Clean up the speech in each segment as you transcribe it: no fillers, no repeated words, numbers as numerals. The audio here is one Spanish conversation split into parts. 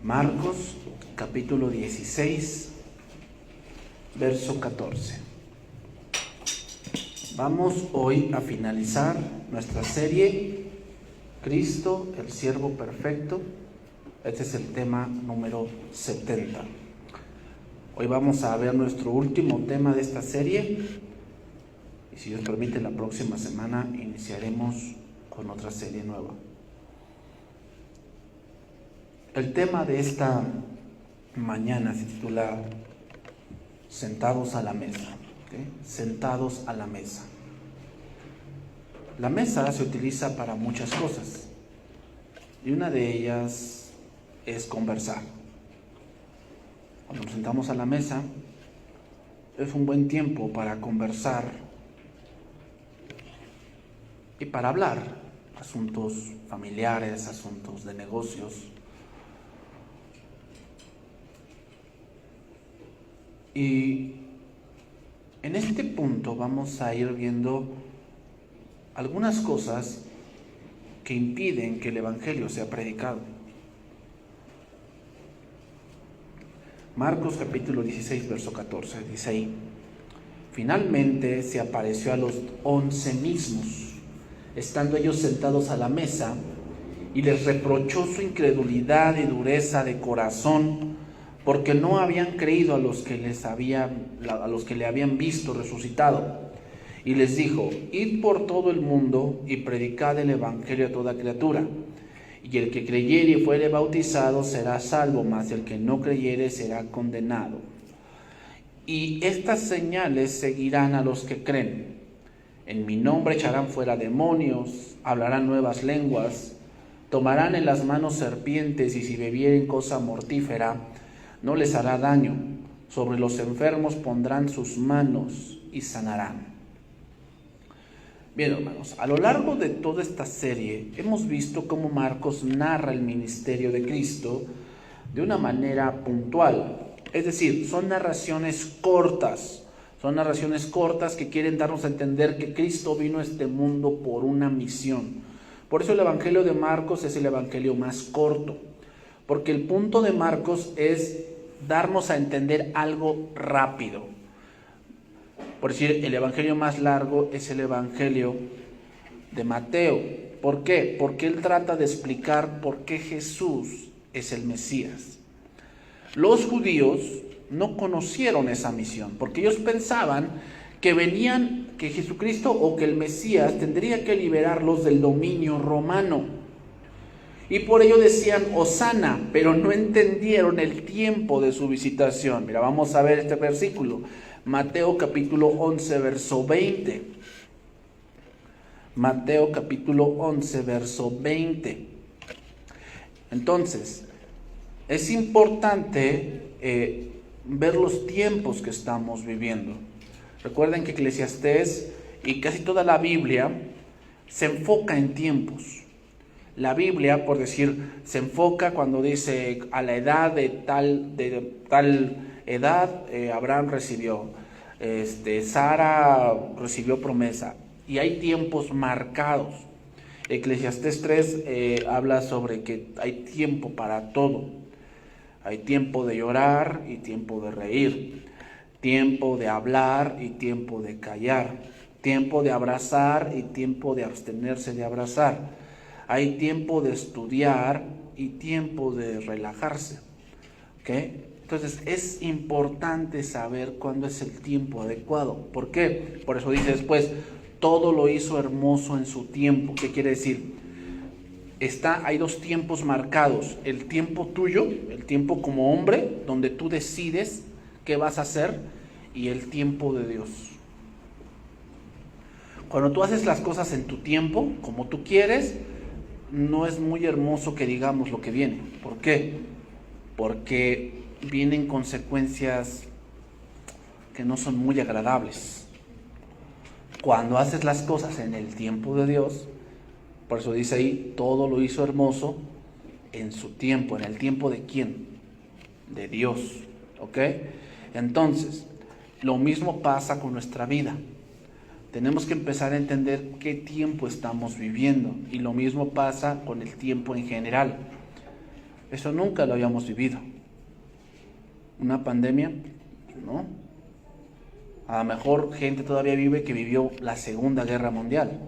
Marcos capítulo 16, verso 14. Vamos hoy a finalizar nuestra serie Cristo, el siervo perfecto. Este es el tema número 70. Hoy vamos a ver nuestro último tema de esta serie y si Dios permite la próxima semana iniciaremos con otra serie nueva. El tema de esta mañana se titula Sentados a la mesa. ¿Okay? Sentados a la mesa. La mesa se utiliza para muchas cosas y una de ellas es conversar. Cuando nos sentamos a la mesa es un buen tiempo para conversar y para hablar asuntos familiares, asuntos de negocios. Y en este punto vamos a ir viendo algunas cosas que impiden que el Evangelio sea predicado. Marcos capítulo 16, verso 14, dice ahí: Finalmente se apareció a los 11 mismos, estando ellos sentados a la mesa, y les reprochó su incredulidad y dureza de corazón, porque no habían creído a los que le habían visto resucitado. Y les dijo: Id por todo el mundo y predicad el evangelio a toda criatura. Y el que creyere y fuere bautizado será salvo, mas el que no creyere será condenado. Y estas señales seguirán a los que creen. En mi nombre echarán fuera demonios, hablarán nuevas lenguas, tomarán en las manos serpientes, y si bebieren cosa mortífera no les hará daño. Sobre los enfermos pondrán sus manos y sanarán. Bien, hermanos, a lo largo de toda esta serie hemos visto cómo Marcos narra el ministerio de Cristo de una manera puntual. Es decir, son narraciones cortas que quieren darnos a entender que Cristo vino a este mundo por una misión. Por eso el Evangelio de Marcos es el Evangelio más corto, porque el punto de Marcos es darnos a entender algo rápido. Por decir, el Evangelio más largo es el Evangelio de Mateo. ¿Por qué? Porque él trata de explicar por qué Jesús es el Mesías. Los judíos no conocieron esa misión, porque ellos pensaban que Jesucristo o que el Mesías tendría que liberarlos del dominio romano. Y por ello decían Hosana, pero no entendieron el tiempo de su visitación. Mira, vamos a ver este versículo. Mateo capítulo 11, verso 20. Mateo capítulo 11, verso 20. Entonces, es importante ver los tiempos que estamos viviendo. Recuerden que Eclesiastés y casi toda la Biblia se enfoca en tiempos. La Biblia, por decir, se enfoca cuando dice a la edad de tal edad Abraham recibió, Sara recibió promesa, y hay tiempos marcados. Eclesiastés 3 habla sobre que hay tiempo para todo. Hay tiempo de llorar y tiempo de reír, tiempo de hablar y tiempo de callar, tiempo de abrazar y tiempo de abstenerse de abrazar. Hay tiempo de estudiar y tiempo de relajarse. ¿Okay? Entonces es importante saber cuándo es el tiempo adecuado. ¿Por qué? Por eso dice después, todo lo hizo hermoso en su tiempo. ¿Qué quiere decir? Hay dos tiempos marcados. El tiempo tuyo, el tiempo como hombre, donde tú decides qué vas a hacer, y el tiempo de Dios. Cuando tú haces las cosas en tu tiempo, como tú quieres, no es muy hermoso que digamos lo que viene. ¿Por qué? Porque vienen consecuencias que no son muy agradables. Cuando haces las cosas en el tiempo de Dios, por eso dice ahí, todo lo hizo hermoso en su tiempo. ¿En el tiempo de quién? De Dios. ¿Ok? Entonces, lo mismo pasa con nuestra vida. Tenemos que empezar a entender qué tiempo estamos viviendo, y lo mismo pasa con el tiempo en general. Eso nunca lo habíamos vivido. Una pandemia, ¿no? A lo mejor gente todavía vive que vivió la Segunda Guerra Mundial.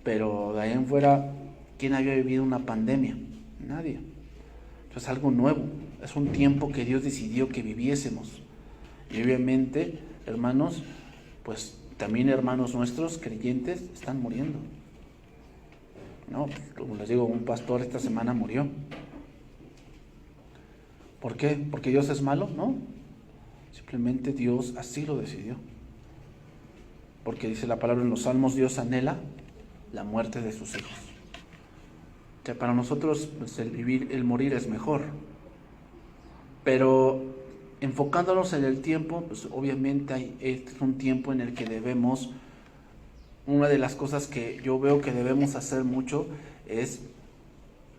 Pero de ahí en fuera, ¿quién había vivido una pandemia? Nadie. Entonces es algo nuevo. Es un tiempo que Dios decidió que viviésemos. Y obviamente, hermanos, pues también hermanos nuestros creyentes están muriendo. No, como les digo, un pastor esta semana murió. ¿Por qué? ¿Porque Dios es malo? No. Simplemente Dios así lo decidió. Porque dice la palabra en los Salmos, Dios anhela la muerte de sus hijos. O sea, para nosotros pues, el morir es mejor. Pero enfocándonos en el tiempo, pues obviamente es un tiempo en el que debemos, una de las cosas que yo veo que debemos hacer mucho es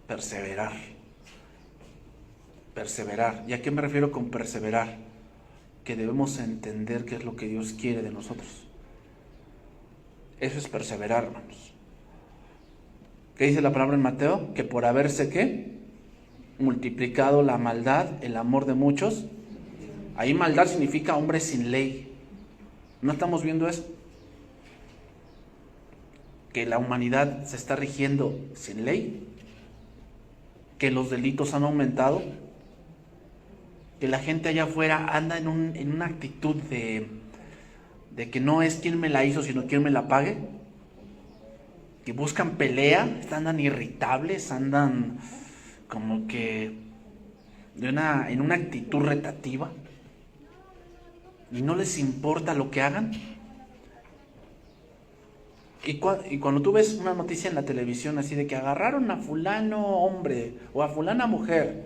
perseverar. Perseverar. ¿Y a qué me refiero con perseverar? Que debemos entender qué es lo que Dios quiere de nosotros. Eso es perseverar, hermanos. ¿Qué dice la palabra en Mateo? Que por haberse, ¿qué? Multiplicado la maldad, el amor de muchos. Ahí maldad significa hombre sin ley. ¿No estamos viendo eso? Que la humanidad se está rigiendo sin ley. Que los delitos han aumentado. Que la gente allá afuera anda en una actitud de que no es quién me la hizo, sino quién me la pague. Que buscan pelea, andan irritables, andan como que en una actitud retativa. Y no les importa lo que hagan. Y cuando tú ves una noticia en la televisión así de que agarraron a fulano hombre o a fulana mujer,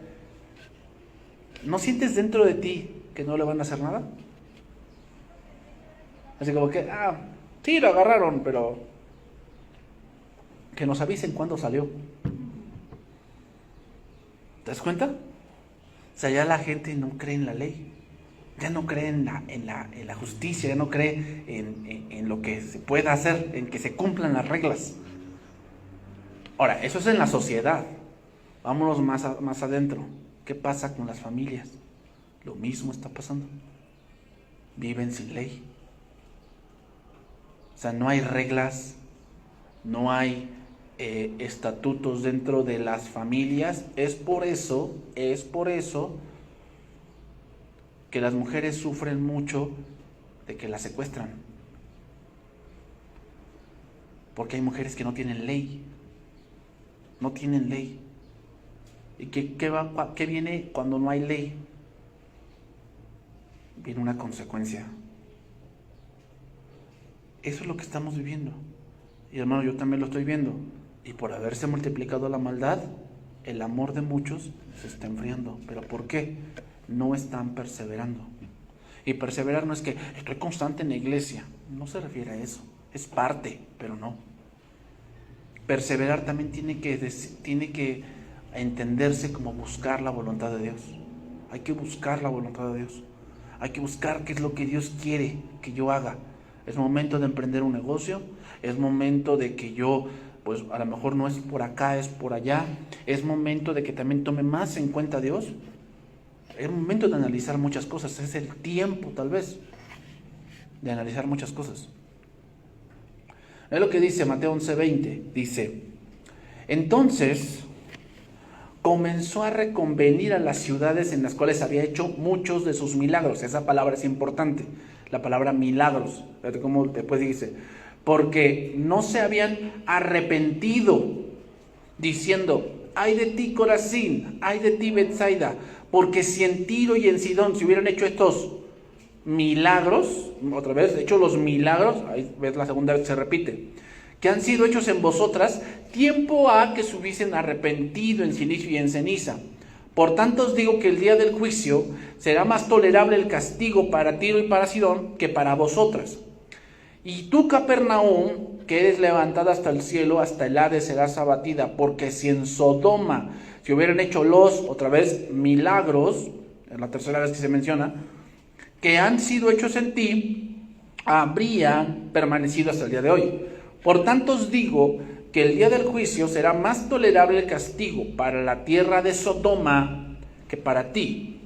¿no sientes dentro de ti que no le van a hacer nada? Así como que, sí lo agarraron, pero que nos avisen cuándo salió. ¿Te das cuenta? O sea, ya la gente no cree en la ley, ya no cree en la justicia, ya no cree en lo que se pueda hacer, en que se cumplan las reglas. Ahora, eso es en la sociedad. Vámonos más adentro. ¿Qué pasa con las familias? Lo mismo está pasando. Viven sin ley. O sea, no hay reglas, no hay estatutos dentro de las familias. Es por eso que las mujeres sufren mucho de que las secuestran. Porque hay mujeres que no tienen ley. No tienen ley. ¿Y qué viene cuando no hay ley? Viene una consecuencia. Eso es lo que estamos viviendo. Y hermano, yo también lo estoy viendo. Y por haberse multiplicado la maldad, el amor de muchos se está enfriando. ¿Pero por qué? No están perseverando. Y perseverar no es que estoy constante en la iglesia. No se refiere a eso. Es parte, pero no. Perseverar también tiene que entenderse como buscar la voluntad de Dios. Hay que buscar la voluntad de Dios. Hay que buscar qué es lo que Dios quiere que yo haga. Es momento de emprender un negocio. Es momento de que yo, pues a lo mejor no es por acá, es por allá. Es momento de que también tome más en cuenta a Dios. Es momento de analizar muchas cosas. Es el tiempo, tal vez, de analizar muchas cosas. Es lo que dice Mateo 11:20. Dice, entonces comenzó a reconvenir a las ciudades en las cuales había hecho muchos de sus milagros. Esa palabra es importante, la palabra milagros. Fíjate cómo después dice, porque no se habían arrepentido, diciendo, ay de ti Corazín, ay de ti Betsaida, porque si en Tiro y en Sidón se hubieran hecho estos milagros, otra vez, hecho los milagros, ahí ves la segunda vez que se repite, que han sido hechos en vosotras, tiempo ha que se hubiesen arrepentido en silicio y en ceniza. Por tanto os digo que el día del juicio será más tolerable el castigo para Tiro y para Sidón que para vosotras. Y tú, Capernaum, que eres levantada hasta el cielo, hasta el Hades serás abatida, porque si en Sodoma se hubieran hecho otra vez, milagros, es la tercera vez que se menciona, que han sido hechos en ti, habrían permanecido hasta el día de hoy. Por tanto os digo que el día del juicio será más tolerable el castigo para la tierra de Sodoma que para ti.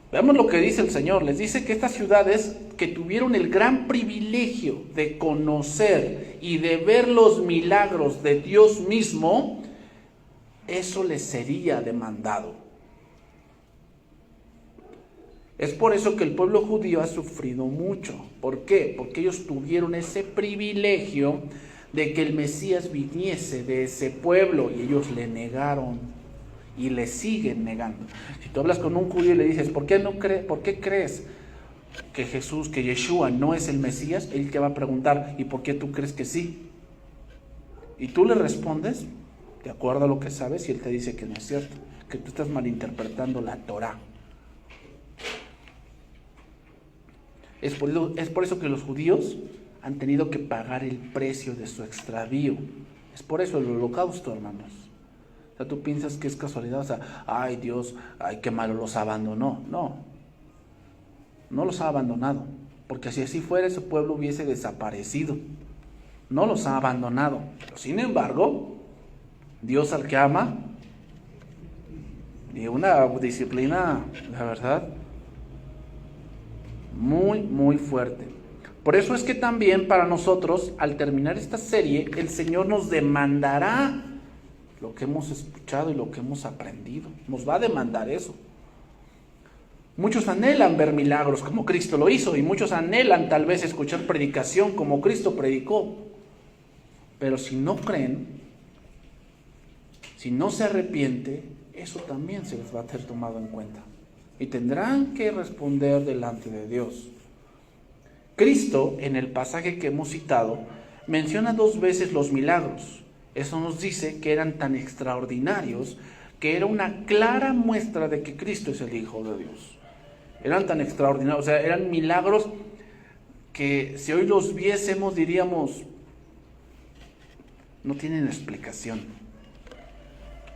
Veamos lo que dice el Señor. Les dice que estas ciudades que tuvieron el gran privilegio de conocer y de ver los milagros de Dios mismo, eso les sería demandado. Es por eso que el pueblo judío ha sufrido mucho. ¿Por qué? Porque ellos tuvieron ese privilegio de que el Mesías viniese de ese pueblo y ellos le negaron y le siguen negando. Si tú hablas con un judío y le dices, ¿por qué crees que Jesús, que Yeshua no es el Mesías? Él te va a preguntar, ¿y por qué tú crees que sí? Y tú le respondes de acuerdo a lo que sabes y él te dice que no es cierto, que tú estás malinterpretando la Torá. Es por eso que los judíos han tenido que pagar el precio de su extravío. Es por eso el holocausto, hermanos. O sea, tú piensas que es casualidad, o sea, ay Dios, ay qué malo los abandonó. No los ha abandonado, porque si así fuera ese pueblo hubiese desaparecido. No los ha abandonado. Pero sin embargo, Dios al que ama, y una disciplina, la verdad, muy, muy fuerte. Por eso es que también para nosotros, al terminar esta serie, el Señor nos demandará lo que hemos escuchado y lo que hemos aprendido. Nos va a demandar eso. Muchos anhelan ver milagros como Cristo lo hizo, y muchos anhelan tal vez escuchar predicación como Cristo predicó. Pero si no creen, si no se arrepiente, eso también se les va a ser tomado en cuenta. Y tendrán que responder delante de Dios. Cristo, en el pasaje que hemos citado, menciona 2 veces los milagros. Eso nos dice que eran tan extraordinarios que era una clara muestra de que Cristo es el Hijo de Dios. Eran tan extraordinarios, o sea, eran milagros que si hoy los viésemos diríamos, no tienen explicación.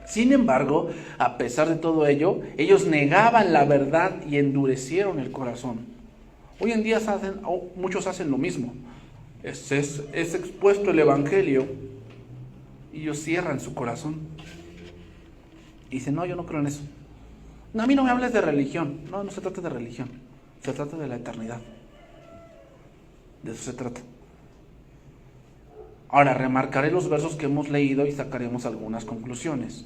Sin embargo, a pesar de todo ello, ellos negaban la verdad y endurecieron el corazón. Hoy en día muchos hacen lo mismo. Es expuesto el Evangelio y ellos cierran su corazón. Y dicen, no, yo no creo en eso. No, a mí no me hables de religión. No se trata de religión. Se trata de la eternidad. De eso se trata. Ahora, remarcaré los versos que hemos leído y sacaremos algunas conclusiones.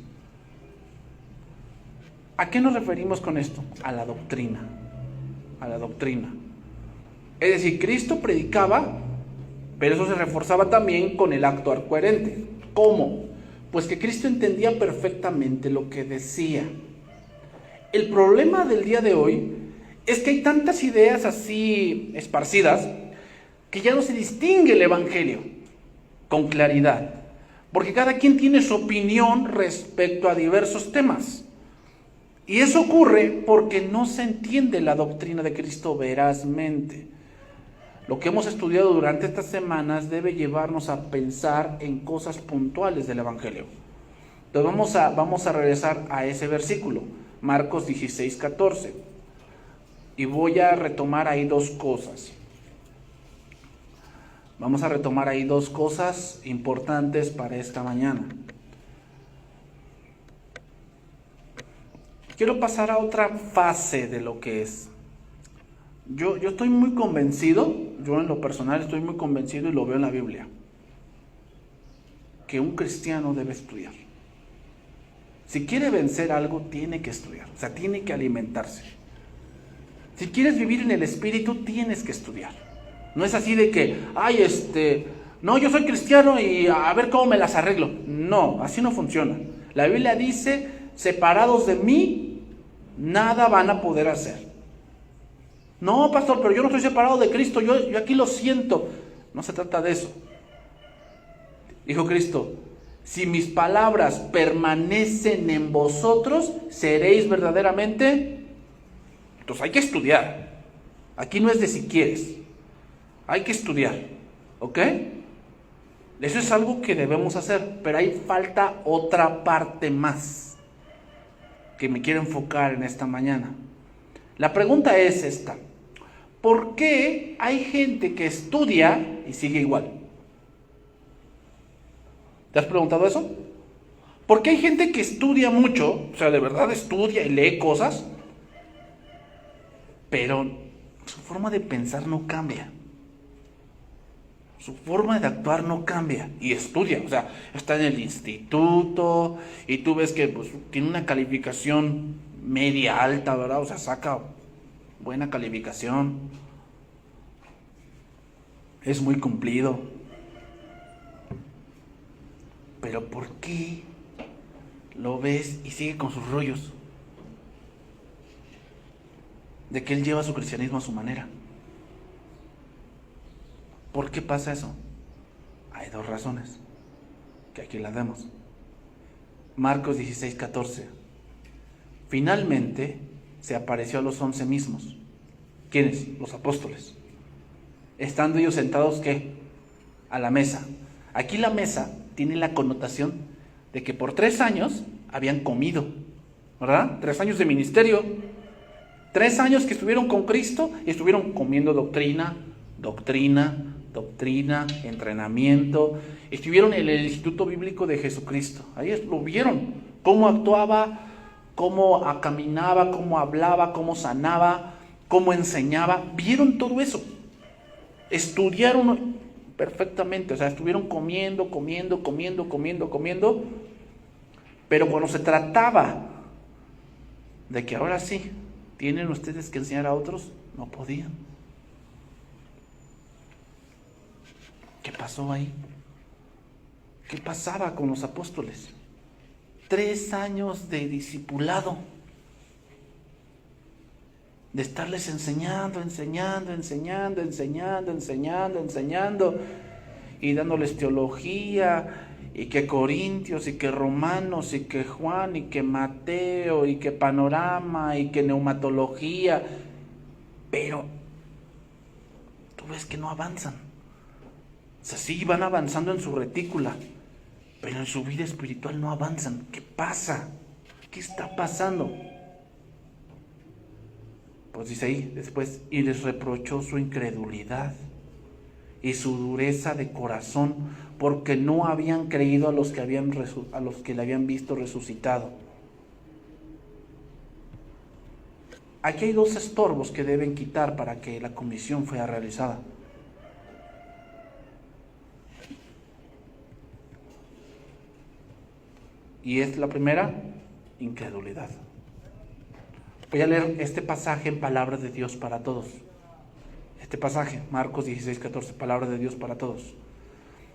¿A qué nos referimos con esto? A la doctrina. A la doctrina. Es decir, Cristo predicaba, pero eso se reforzaba también con el actuar coherente. ¿Cómo? Pues que Cristo entendía perfectamente lo que decía. El problema del día de hoy es que hay tantas ideas así esparcidas que ya no se distingue el Evangelio con claridad, porque cada quien tiene su opinión respecto a diversos temas. Y eso ocurre porque no se entiende la doctrina de Cristo verazmente. Lo que hemos estudiado durante estas semanas debe llevarnos a pensar en cosas puntuales del Evangelio. Entonces vamos a regresar a ese versículo, Marcos 16:14. Y voy a retomar ahí 2 cosas. Vamos a retomar ahí 2 cosas importantes para esta mañana. Quiero pasar a otra fase de lo que es. Yo estoy muy convencido, yo en lo personal estoy muy convencido y lo veo en la Biblia, que un cristiano debe estudiar. Si quiere vencer algo, tiene que estudiar, o sea, tiene que alimentarse. Si quieres vivir en el Espíritu, tienes que estudiar. No es así de que, no, yo soy cristiano y a ver cómo me las arreglo. No, así no funciona. La Biblia dice, separados de mí, nada van a poder hacer. No, pastor, pero yo no estoy separado de Cristo, yo aquí lo siento. No se trata de eso. Dijo Cristo, si mis palabras permanecen en vosotros, seréis verdaderamente. Entonces hay que estudiar. Aquí no es de si quieres. Hay que estudiar. ¿Ok? Eso es algo que debemos hacer, pero ahí falta otra parte más que me quiero enfocar en esta mañana. La pregunta es esta: ¿por qué hay gente que estudia y sigue igual? ¿Te has preguntado eso? Porque hay gente que estudia mucho, o sea, de verdad estudia y lee cosas, pero su forma de pensar no cambia. Su forma de actuar no cambia y estudia, o sea, está en el instituto y tú ves que pues, tiene una calificación media alta, ¿verdad? O sea, saca buena calificación, es muy cumplido. Pero ¿por qué lo ves y sigue con sus rollos? De que él lleva su cristianismo a su manera. ¿Por qué pasa eso? Hay dos razones, que aquí las damos. Marcos 16:14. Finalmente se apareció a los 11 mismos. ¿Quiénes? Los apóstoles. Estando ellos sentados, ¿qué? A la mesa. Aquí la mesa tiene la connotación de que por 3 años habían comido, ¿verdad? 3 años de ministerio. 3 años que estuvieron con Cristo y estuvieron comiendo doctrina, entrenamiento. Estuvieron en el Instituto Bíblico de Jesucristo. Ahí lo vieron, cómo actuaba, cómo caminaba, cómo hablaba, cómo sanaba, cómo enseñaba. Vieron todo eso. Estudiaron perfectamente, o sea, estuvieron comiendo. Pero cuando se trataba de que ahora sí tienen ustedes que enseñar a otros, no podían. ¿Qué pasó ahí? ¿Qué pasaba con los apóstoles? 3 años de discipulado, de estarles enseñando, y dándoles teología, y que Corintios, y que Romanos, y que Juan, y que Mateo, y que Panorama, y que Neumatología, pero tú ves que no avanzan. O sea, sí van avanzando en su retícula, pero en su vida espiritual no avanzan. ¿Qué pasa? ¿Qué está pasando? Pues dice ahí después, y les reprochó su incredulidad y su dureza de corazón, porque no habían creído a los que le habían visto resucitado. Aquí hay 2 estorbos que deben quitar para que la comisión fuera realizada. Y es la primera, incredulidad. Voy a leer este pasaje en palabras de Dios para todos. Este pasaje, Marcos 16:14, palabra de Dios para todos.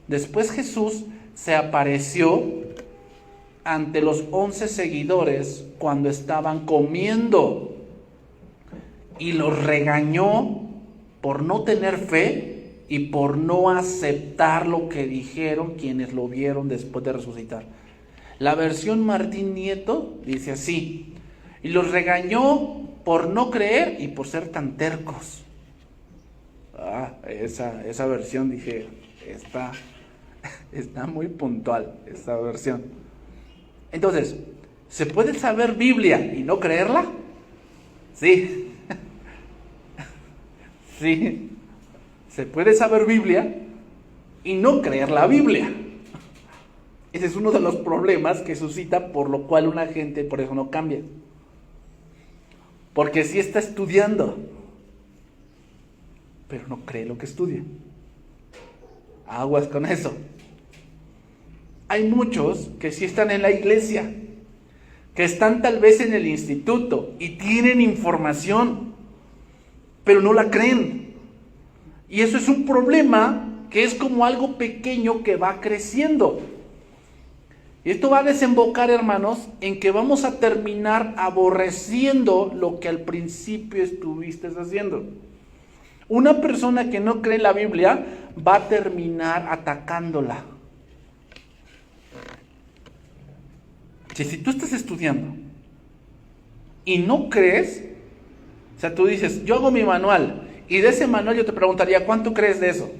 Después Jesús se apareció ante los 11 seguidores cuando estaban comiendo y los regañó por no tener fe y por no aceptar lo que dijeron quienes lo vieron después de resucitar. La versión Martín Nieto dice así: y los regañó por no creer y por ser tan tercos. Esa versión, dije, está muy puntual, esta versión. Entonces, ¿se puede saber Biblia y no creerla? Sí. Sí. Se puede saber Biblia y no creer la Biblia. Ese es uno de los problemas que suscita, por lo cual una gente por eso no cambia. Porque sí está estudiando, pero no cree lo que estudia. Aguas con eso. Hay muchos que sí están en la iglesia, que están tal vez en el instituto y tienen información, pero no la creen. Y eso es un problema que es como algo pequeño que va creciendo. Y esto va a desembocar, hermanos, en que vamos a terminar aborreciendo lo que al principio estuviste haciendo. Una persona que no cree en la Biblia va a terminar atacándola. Si tú estás estudiando y no crees, o sea, tú dices, yo hago mi manual, y de ese manual yo te preguntaría, ¿cuánto crees de eso?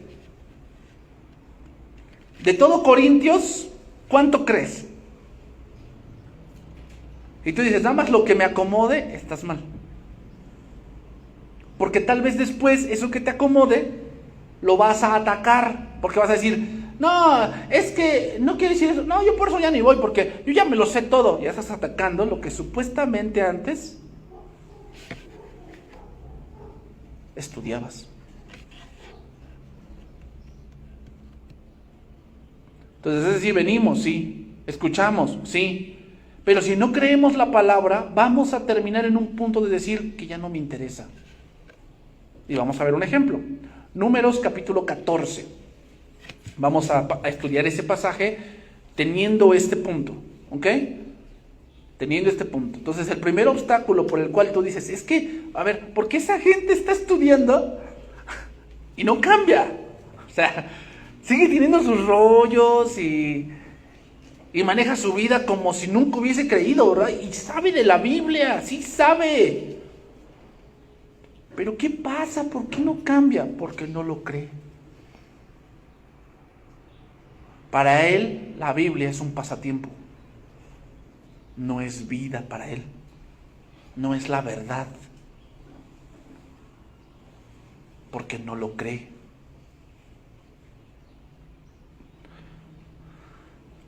De todo Corintios, ¿cuánto crees? Y tú dices, nada más lo que me acomode, estás mal. Porque tal vez después eso que te acomode lo vas a atacar, porque vas a decir, No, es que no quiere decir eso. No, yo por eso ya ni voy, porque yo ya me lo sé todo. Ya estás atacando lo que supuestamente antes estudiabas. Entonces, es decir, venimos, sí, escuchamos, sí, pero si no creemos la palabra, vamos a terminar en un punto de decir que ya no me interesa. Y vamos a ver un ejemplo. Números capítulo 14. Vamos a estudiar ese pasaje teniendo este punto, ¿ok? Teniendo este punto. Entonces, el primer obstáculo por el cual tú dices, es que, a ver, ¿por qué esa gente está estudiando y no cambia? O sea, sigue teniendo sus rollos y maneja su vida como si nunca hubiese creído, ¿verdad? Y sabe de la Biblia, sí sabe. Pero ¿qué pasa? ¿Por qué no cambia? Porque no lo cree. Para él, la Biblia es un pasatiempo. No es vida para él. No es la verdad. Porque no lo cree.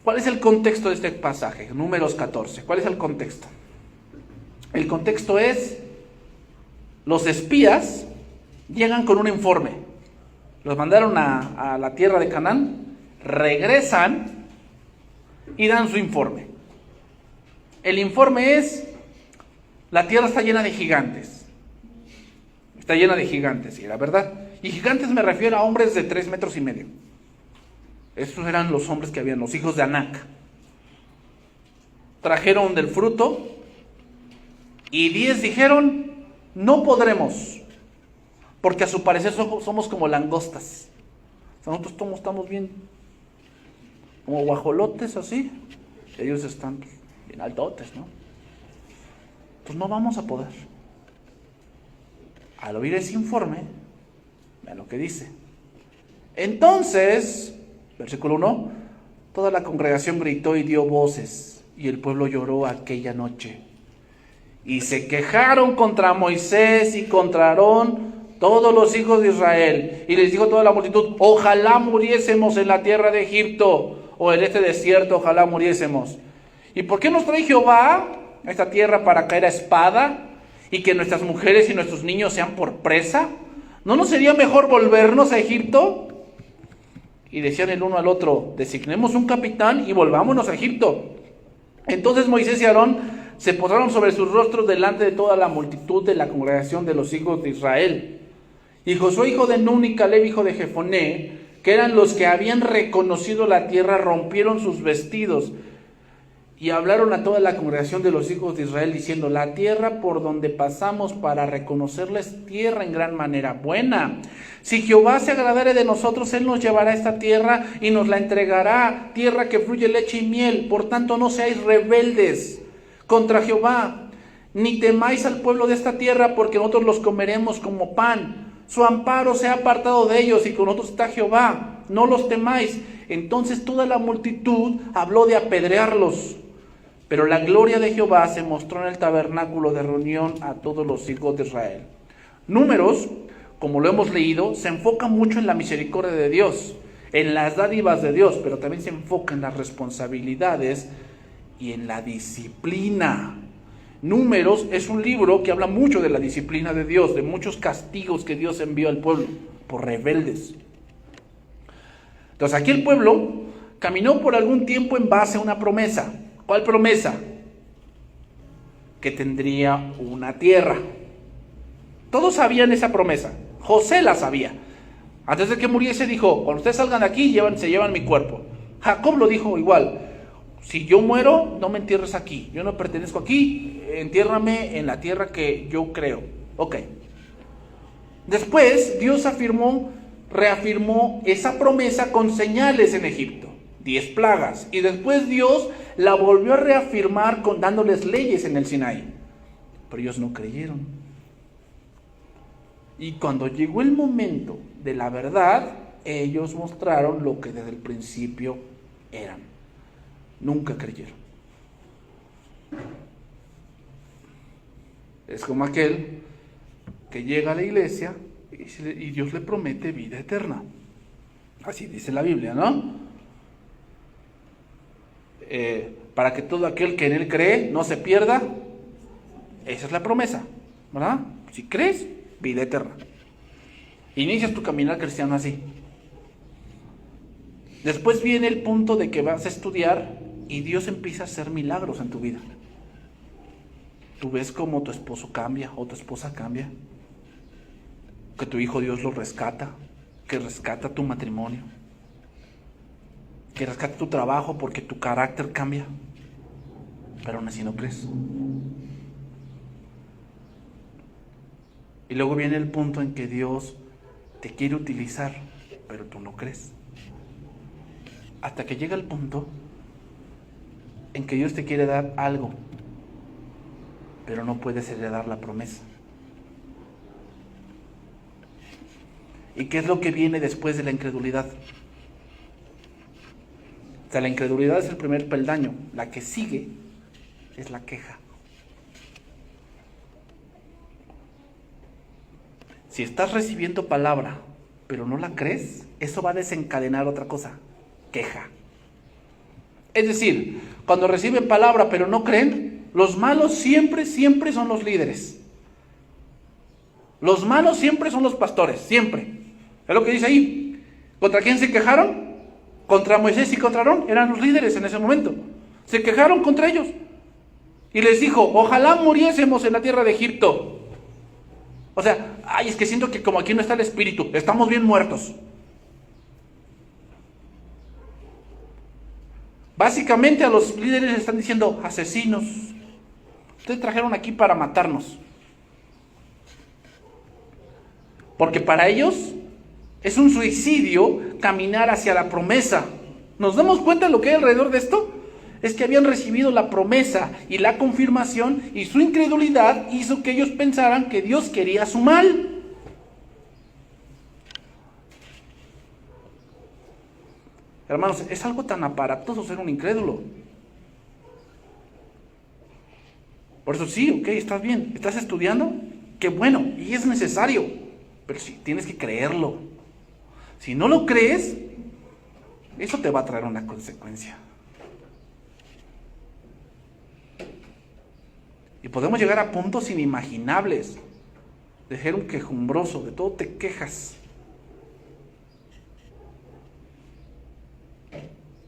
¿Cuál es el contexto de este pasaje? Números 14. ¿Cuál es el contexto? El contexto es, los espías llegan con un informe. Los mandaron a la tierra de Canaán, regresan y dan su informe. El informe es, la tierra está llena de gigantes. Está llena de gigantes, y la verdad. Y gigantes me refiero a hombres de 3,5 metros. Estos eran los hombres que habían, los hijos de Anac. Trajeron del fruto y 10 dijeron, no podremos, porque a su parecer somos como langostas. Nosotros estamos bien, como guajolotes así. Ellos están bien altotes, ¿no? Pues no vamos a poder. Al oír ese informe, vean lo que dice. Entonces, versículo 1, toda la congregación gritó y dio voces, y el pueblo lloró aquella noche. Y se quejaron contra Moisés y contra Aarón todos los hijos de Israel. Y les dijo toda la multitud, ojalá muriésemos en la tierra de Egipto, o en este desierto, ojalá muriésemos. ¿Y por qué nos trae Jehová a esta tierra para caer a espada? Y que nuestras mujeres y nuestros niños sean por presa. ¿No nos sería mejor volvernos a Egipto? Y decían el uno al otro, designemos un capitán y volvámonos a Egipto. Entonces Moisés y Aarón se postraron sobre sus rostros delante de toda la multitud de la congregación de los hijos de Israel. Y Josué, hijo de Nun, y Caleb, hijo de Jefoné, que eran los que habían reconocido la tierra, rompieron sus vestidos y hablaron a toda la congregación de los hijos de Israel, diciendo, la tierra por donde pasamos para reconocerla es tierra en gran manera buena. Si Jehová se agradare de nosotros, Él nos llevará a esta tierra y nos la entregará, tierra que fluye leche y miel. Por tanto, no seáis rebeldes contra Jehová, ni temáis al pueblo de esta tierra, porque nosotros los comeremos como pan. Su amparo se ha apartado de ellos, y con nosotros está Jehová, no los temáis. Entonces toda la multitud habló de apedrearlos. Pero la gloria de Jehová se mostró en el tabernáculo de reunión a todos los hijos de Israel. Números, como lo hemos leído, se enfoca mucho en la misericordia de Dios, en las dádivas de Dios, pero también se enfoca en las responsabilidades y en la disciplina. Números es un libro que habla mucho de la disciplina de Dios, de muchos castigos que Dios envió al pueblo por rebeldes. Entonces aquí el pueblo caminó por algún tiempo en base a una promesa. ¿Cuál promesa? Que tendría una tierra. Todos sabían esa promesa. José la sabía. Antes de que muriese dijo, cuando ustedes salgan de aquí, se llevan mi cuerpo. Jacob lo dijo igual. Si yo muero, no me entierres aquí. Yo no pertenezco aquí. Entiérrame en la tierra que yo creo. Ok. Después, Dios reafirmó esa promesa con señales en Egipto. 10 plagas. Y después Dios la volvió a reafirmar dándoles leyes en el Sinaí. Pero ellos no creyeron. Y cuando llegó el momento de la verdad, ellos mostraron lo que desde el principio eran. Nunca creyeron. Es como aquel que llega a la iglesia y Dios le promete vida eterna. Así dice la Biblia, ¿no? Para que todo aquel que en Él cree no se pierda. Esa es la promesa, ¿verdad? Si crees, vida eterna. Inicias tu caminar cristiano así. Después viene el punto de que vas a estudiar y Dios empieza a hacer milagros en tu vida. Tú ves cómo tu esposo cambia o tu esposa cambia. Que tu hijo Dios lo rescata, que rescata tu matrimonio, que rescata tu trabajo porque tu carácter cambia. Pero aún así no crees. Y luego viene el punto en que Dios te quiere utilizar, pero tú no crees. Hasta que llega el punto en que Dios te quiere dar algo, pero no puedes heredar la promesa. ¿Y qué es lo que viene después de la incredulidad? O sea, la incredulidad es el primer peldaño. La que sigue es la queja. Si estás recibiendo palabra, pero no la crees, eso va a desencadenar otra cosa, queja. Es decir, cuando reciben palabra pero no creen, los malos siempre son los líderes. Los malos siempre son los pastores, siempre. Es lo que dice ahí. ¿Contra quién se quejaron? Contra Moisés y contra Aarón, eran los líderes en ese momento. Se quejaron contra ellos. Y les dijo, ojalá muriésemos en la tierra de Egipto. O sea, es que siento que como aquí no está el espíritu, estamos bien muertos. Básicamente a los líderes les están diciendo, asesinos, ustedes trajeron aquí para matarnos. Porque para ellos es un suicidio caminar hacia la promesa. ¿Nos damos cuenta de lo que hay alrededor de esto? Es que habían recibido la promesa y la confirmación y su incredulidad hizo que ellos pensaran que Dios quería su mal. Hermanos, es algo tan aparatoso ser un incrédulo. Por eso sí, ok, estás bien, estás estudiando, qué bueno, y es necesario, pero sí, tienes que creerlo. Si no lo crees, eso te va a traer una consecuencia. Y podemos llegar a puntos inimaginables de ser un quejumbroso, de todo te quejas.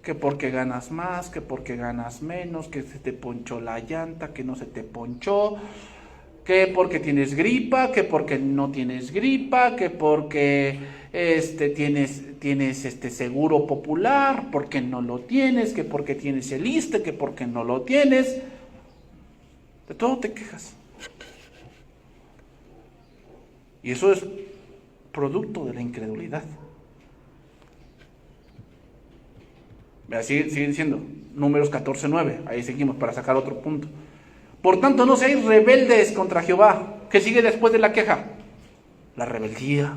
Que porque ganas más, que porque ganas menos, que se te ponchó la llanta, que no se te ponchó, que porque tienes gripa, que porque no tienes gripa, que porque tienes seguro popular, porque no lo tienes, que porque tienes el ISSSTE, que porque no lo tienes. De todo te quejas. Y eso es producto de la incredulidad. Sigue diciendo, Números 14:9, ahí seguimos para sacar otro punto. Por tanto, no seáis rebeldes contra Jehová. ¿Qué sigue después de la queja? La rebeldía.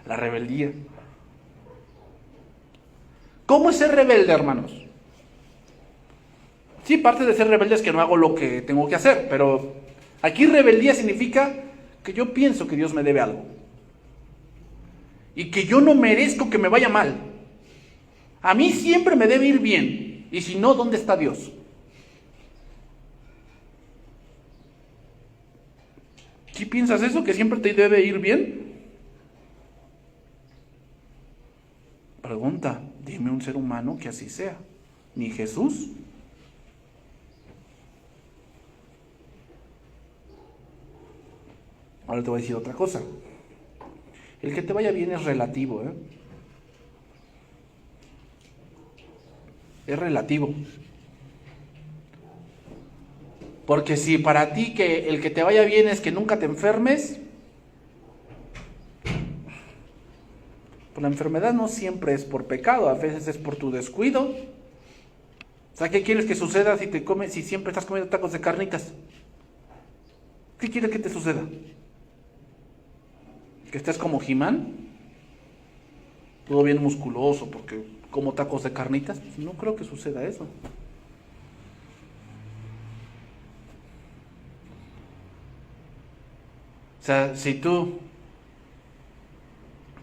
La rebeldía. ¿Cómo es ser rebelde, hermanos? Sí, parte de ser rebelde es que no hago lo que tengo que hacer, pero aquí rebeldía significa que yo pienso que Dios me debe algo. Y que yo no merezco que me vaya mal. A mí siempre me debe ir bien. Y si no, ¿dónde está Dios? ¿Sí piensas eso? ¿Que siempre te debe ir bien? Pregunta, dime un ser humano que así sea. ¿Ni Jesús? Ahora te voy a decir otra cosa. El que te vaya bien es relativo, ¿eh? Es relativo. Porque si para ti que el que te vaya bien es que nunca te enfermes, pues la enfermedad no siempre es por pecado, a veces es por tu descuido. O sea, ¿qué quieres que suceda si siempre estás comiendo tacos de carnitas? ¿Qué quieres que te suceda? ¿Que estés como He-Man? Todo bien musculoso porque como tacos de carnitas. Pues no creo que suceda eso. O sea, si tú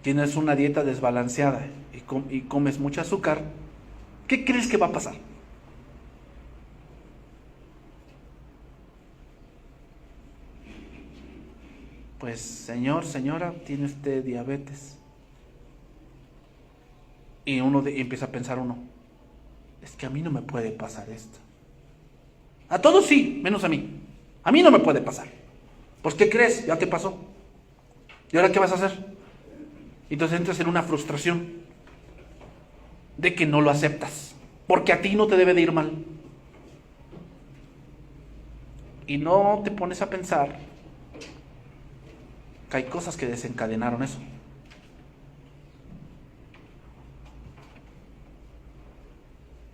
tienes una dieta desbalanceada y comes mucho azúcar, ¿qué crees que va a pasar? Pues señor, señora, tiene usted diabetes. Y empieza a pensar uno, es que a mí no me puede pasar esto. A todos sí, menos a mí. A mí no me puede pasar. Pues ¿qué crees? Ya te pasó. ¿Y ahora qué vas a hacer? Entonces entras en una frustración de que no lo aceptas, porque a ti no te debe de ir mal. Y no te pones a pensar que hay cosas que desencadenaron eso.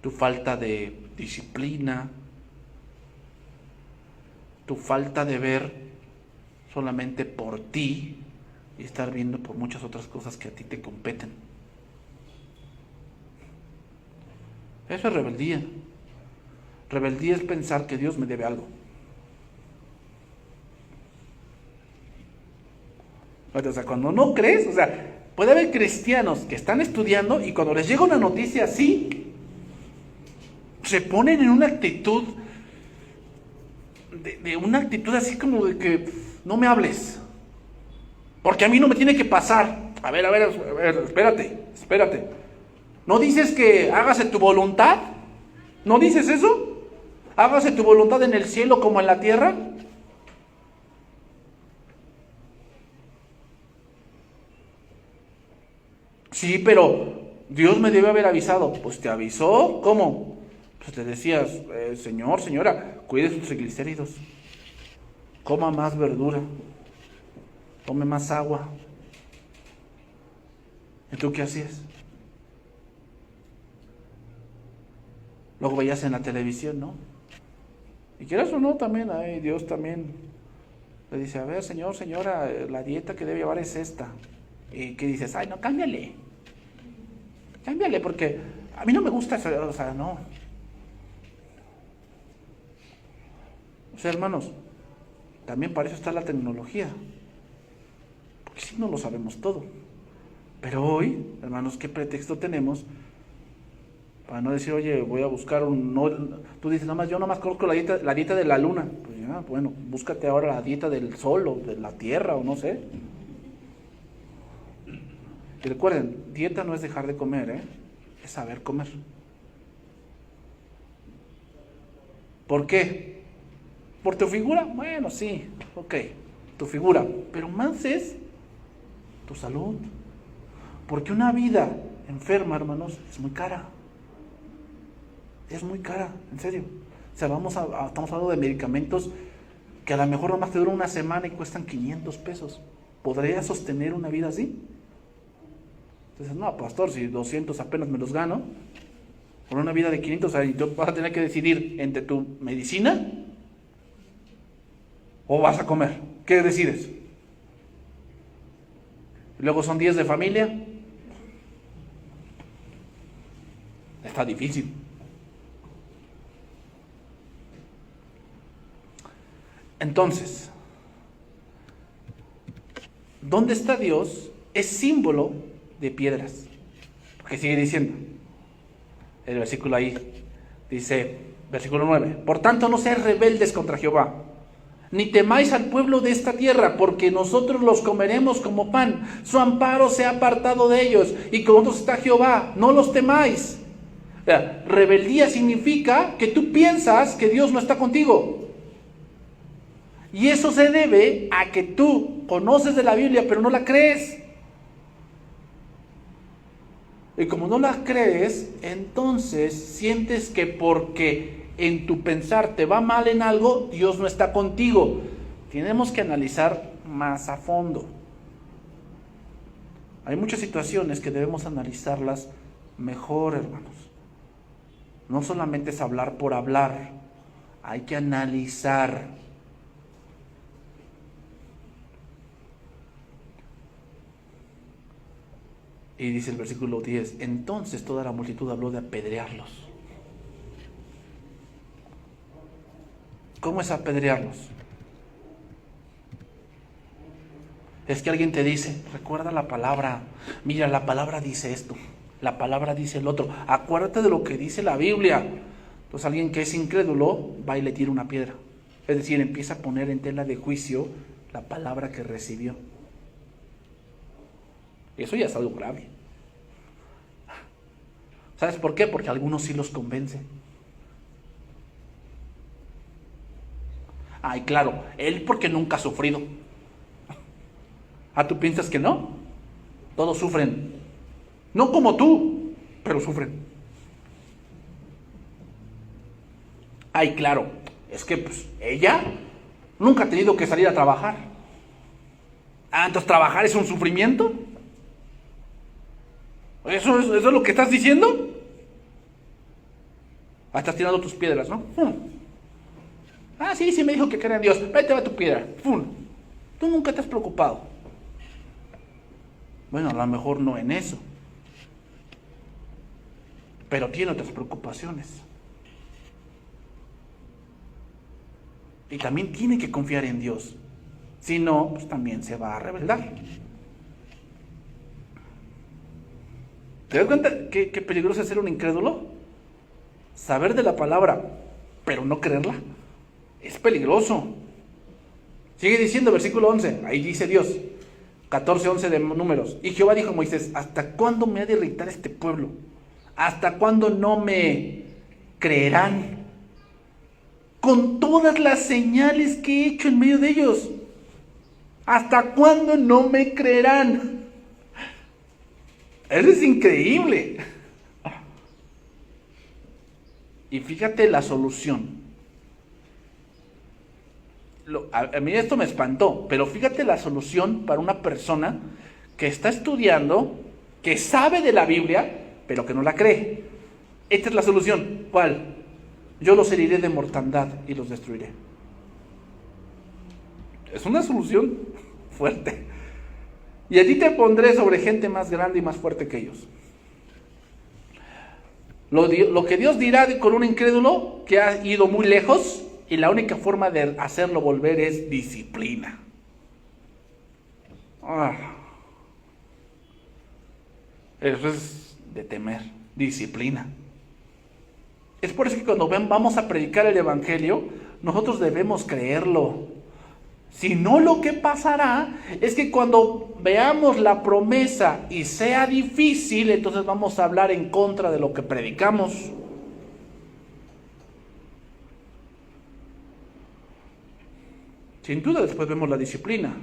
Tu falta de disciplina, tu falta de ver solamente por ti y estar viendo por muchas otras cosas que a ti te competen. Eso es rebeldía. Rebeldía es pensar que Dios me debe algo. O sea, cuando no crees, o sea, puede haber cristianos que están estudiando y cuando les llega una noticia así, se ponen en una actitud, de una actitud así como de que no me hables, porque a mí no me tiene que pasar. A ver, espérate. ¿No dices que hágase tu voluntad? ¿No dices eso? Hágase tu voluntad en el cielo como en la tierra. Sí, pero Dios me debe haber avisado. Pues te avisó, ¿cómo? Pues te decías, señor, señora, cuide sus triglicéridos, coma más verdura, tome más agua. ¿Y tú qué hacías? Luego veías en la televisión, ¿no? Y quieras o no, también, Dios también le dice, a ver, señor, señora, la dieta que debe llevar es esta. ¿Y qué dices? Ay, no, cámbiale, porque a mí no me gusta eso, o sea, no. O sea, hermanos, también para eso está la tecnología, porque si no lo sabemos todo. Pero hoy, hermanos, ¿qué pretexto tenemos para no decir, oye, voy a buscar tú dices, yo nomás conozco la dieta de la luna? Pues ya, bueno, búscate ahora la dieta del sol o de la tierra o no sé. Y recuerden, dieta no es dejar de comer, es saber comer. ¿Por qué? ¿Por tu figura? Bueno, sí, ok, tu figura, pero más es tu salud. Porque una vida enferma, hermanos, es muy cara. Es muy cara, en serio. O sea, estamos hablando de medicamentos que a lo mejor nomás te duran una semana y cuestan 500 pesos. ¿Podría sostener una vida así? Entonces, no, pastor, si 200 apenas me los gano, por una vida de 500, y tú vas a tener que decidir entre tu medicina o vas a comer. ¿Qué decides? Y luego son 10 de familia. Está difícil. Entonces, ¿dónde está Dios? Es símbolo de piedras. Porque sigue diciendo el versículo ahí. Dice, versículo 9. Por tanto, no seáis rebeldes contra Jehová, ni temáis al pueblo de esta tierra, porque nosotros los comeremos como pan. Su amparo se ha apartado de ellos, y con nosotros está Jehová. No los temáis. O sea, rebeldía significa que tú piensas que Dios no está contigo. Y eso se debe a que tú conoces de la Biblia, pero no la crees. Y como no la crees, entonces sientes que porque en tu pensar te va mal en algo, Dios no está contigo. Tenemos que analizar más a fondo. Hay muchas situaciones que debemos analizarlas mejor, hermanos. No solamente es hablar por hablar, hay que analizar. Y dice el versículo 10, entonces toda la multitud habló de apedrearlos. ¿Cómo es apedrearlos? Es que alguien te dice, recuerda la palabra, mira, la palabra dice esto, la palabra dice el otro, acuérdate de lo que dice la Biblia. Entonces alguien que es incrédulo va y le tira una piedra. Es decir, empieza a poner en tela de juicio la palabra que recibió. Eso ya es algo grave. ¿Sabes por qué? Porque a algunos sí los convence. Ay, claro, él porque nunca ha sufrido. ¿Ah, tú piensas que no? Todos sufren. No como tú, pero sufren. Ay, claro, es que pues ella nunca ha tenido que salir a trabajar. Ah, entonces trabajar es un sufrimiento. ¿Eso es lo que estás diciendo? Ah, estás tirando tus piedras, ¿no? Ah, sí, me dijo que cree en Dios. Vete, va tu piedra. Tú nunca te has preocupado. Bueno, a lo mejor no en eso, pero tiene otras preocupaciones. Y también tiene que confiar en Dios. Si no, pues también se va a rebelar. ¿Te das cuenta qué peligroso es ser un incrédulo? Saber de la palabra, pero no creerla, es peligroso. Sigue diciendo, versículo 11, ahí dice Dios, 14:11 de Números. Y Jehová dijo a Moisés, ¿hasta cuándo me ha de irritar este pueblo? ¿Hasta cuándo no me creerán? Con todas las señales que he hecho en medio de ellos. ¿Hasta cuándo no me creerán? Eso es increíble. Y fíjate la solución. A mí esto me espantó, pero fíjate la solución para una persona que está estudiando, que sabe de la Biblia, pero que no la cree. Esta es la solución. ¿Cuál? Yo los heriré de mortandad y los destruiré. Es una solución fuerte. Y a ti te pondré sobre gente más grande y más fuerte que ellos. Lo que Dios dirá con un incrédulo que ha ido muy lejos, y la única forma de hacerlo volver es disciplina. Eso es de temer, disciplina. Es por eso que cuando vamos a predicar el Evangelio, nosotros debemos creerlo. Si no, lo que pasará es que cuando veamos la promesa y sea difícil, entonces vamos a hablar en contra de lo que predicamos. Sin duda después vemos la disciplina.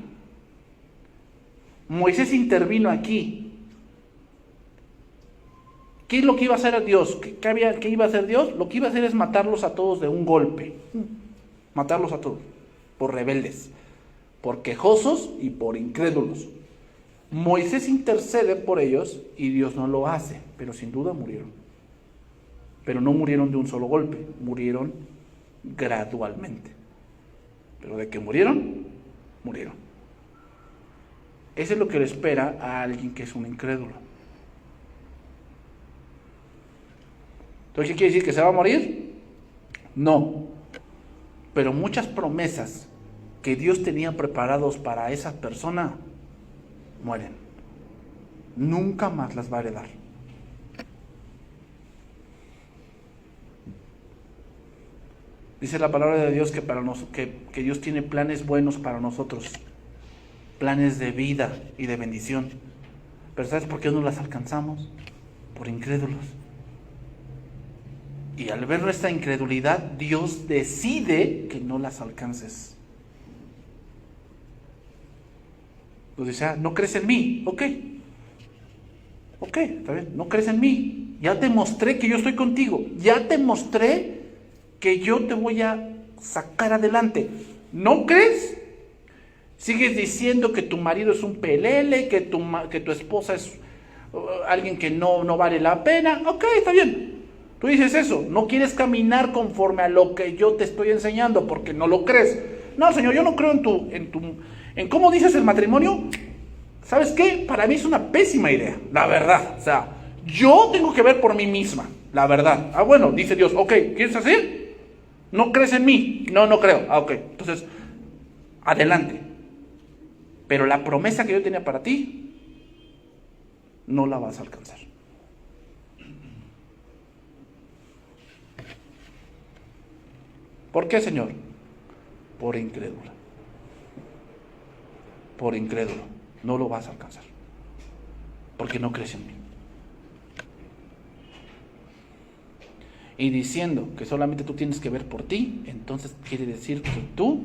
Moisés intervino aquí. ¿Qué es lo que iba a hacer Dios? ¿Qué iba a hacer Dios? Lo que iba a hacer es matarlos a todos de un golpe. Matarlos a todos. Por rebeldes, por quejosos y por incrédulos. Moisés intercede por ellos y Dios no lo hace, pero sin duda murieron. Pero no murieron de un solo golpe, murieron gradualmente. Pero de que murieron, murieron. Eso es lo que le espera a alguien que es un incrédulo. Entonces, ¿qué quiere decir? ¿Que se va a morir? No. Pero muchas promesas que Dios tenía preparados para esa persona mueren. Nunca más las va a heredar. Dice la palabra de Dios que Dios tiene planes buenos para nosotros, planes de vida y de bendición. Pero ¿sabes por qué no las alcanzamos? Por incrédulos. Y al ver nuestra incredulidad, Dios decide que no las alcances. Pues dice, no crees en mí, ok, está bien, no crees en mí. Ya te mostré que yo estoy contigo, ya te mostré que yo te voy a sacar adelante. ¿No crees? Sigues diciendo que tu marido es un pelele, que tu esposa es alguien que no vale la pena. Ok, está bien. Tú dices eso, no quieres caminar conforme a lo que yo te estoy enseñando porque no lo crees. No, Señor, yo no creo en cómo dices el matrimonio. ¿Sabes qué? Para mí es una pésima idea, la verdad. O sea, yo tengo que ver por mí misma, la verdad. Ah, bueno, dice Dios, ok, ¿quieres hacer? ¿No crees en mí? No creo. Ah, ok, entonces, adelante. Pero la promesa que yo tenía para ti, no la vas a alcanzar. ¿Por qué, Señor? Por incrédula. Por incrédulo. No lo vas a alcanzar. Porque no crees en mí. Y diciendo que solamente tú tienes que ver por ti, entonces quiere decir que tú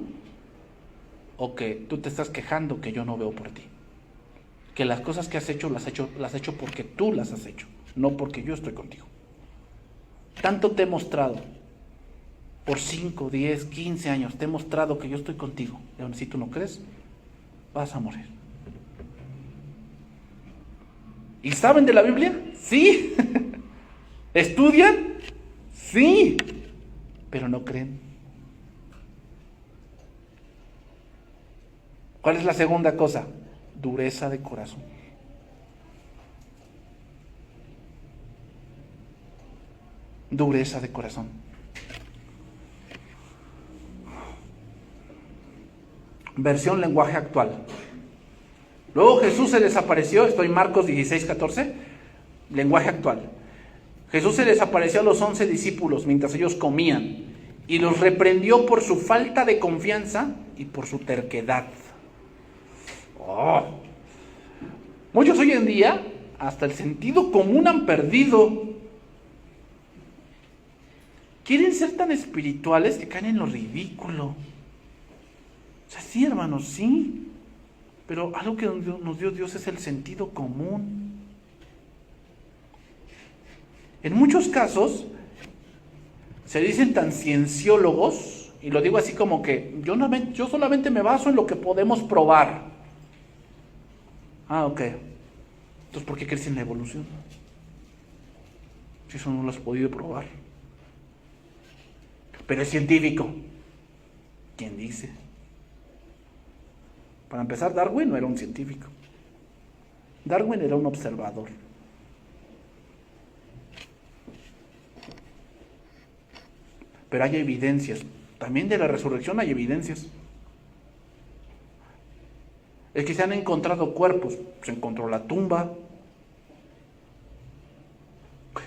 te estás quejando que yo no veo por ti. Que las cosas que has hecho las has hecho porque tú las has hecho, no porque yo estoy contigo. Tanto te he mostrado, por 5, 10, 15 años, te he mostrado que yo estoy contigo. Y aún si tú no crees, vas a morir. ¿Y saben de la Biblia? Sí. ¿Estudian? Sí. Pero no creen. ¿Cuál es la segunda cosa? Dureza de corazón. Dureza de corazón. Versión lenguaje actual. Luego Jesús se desapareció, estoy en Marcos 16, 14, lenguaje actual. Jesús se desapareció a los 11 discípulos mientras ellos comían y los reprendió por su falta de confianza y por su terquedad. Muchos hoy en día hasta el sentido común han perdido. Quieren ser tan espirituales que caen en lo ridículo. O sea, sí, hermanos, sí. Pero algo que nos dio Dios es el sentido común. En muchos casos se dicen tan cienciólogos, y lo digo así como que yo solamente me baso en lo que podemos probar. Ok. Entonces, ¿por qué crees en la evolución? Si eso no lo has podido probar. Pero es científico. ¿Quién dice? Para empezar, Darwin no era un científico. Darwin era un observador. Pero hay evidencias. También de la resurrección hay evidencias. Es que se han encontrado cuerpos. Se encontró la tumba.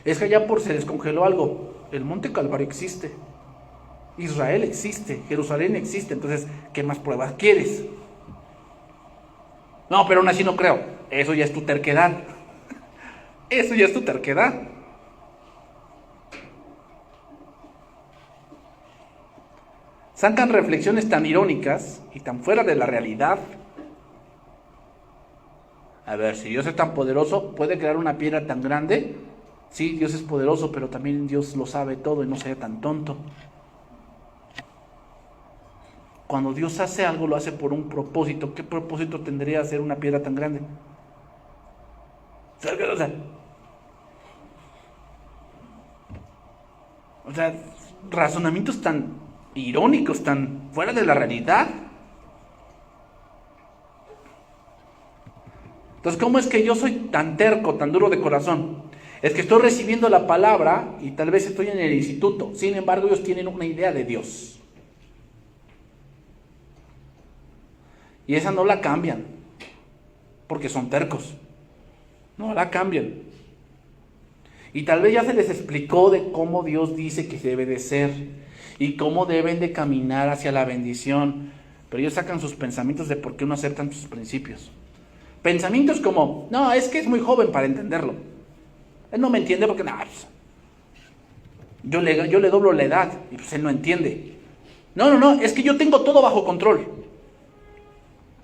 Es que allá se descongeló algo. El monte Calvario existe. Israel existe. Jerusalén existe. Entonces, ¿qué más pruebas quieres? No, pero aún así no creo. Eso ya es tu terquedad. Eso ya es tu terquedad. Sacan reflexiones tan irónicas y tan fuera de la realidad. A ver, si Dios es tan poderoso, ¿puede crear una piedra tan grande? Sí, Dios es poderoso, pero también Dios lo sabe todo y no sería tan tonto. Cuando Dios hace algo, lo hace por un propósito. ¿Qué propósito tendría hacer una piedra tan grande? O sea, razonamientos tan irónicos, tan fuera de la realidad. Entonces, ¿cómo es que yo soy tan terco, tan duro de corazón? Es que estoy recibiendo la palabra y tal vez estoy en el instituto. Sin embargo, ellos tienen una idea de Dios. Y esa no la cambian, porque son tercos. No la cambian. Y tal vez ya se les explicó de cómo Dios dice que debe de ser y cómo deben de caminar hacia la bendición. Pero ellos sacan sus pensamientos de por qué no aceptan sus principios. Pensamientos como, no, es que es muy joven para entenderlo. Él no me entiende porque, pues, yo le doblo la edad y pues él no entiende. No, es que yo tengo todo bajo control.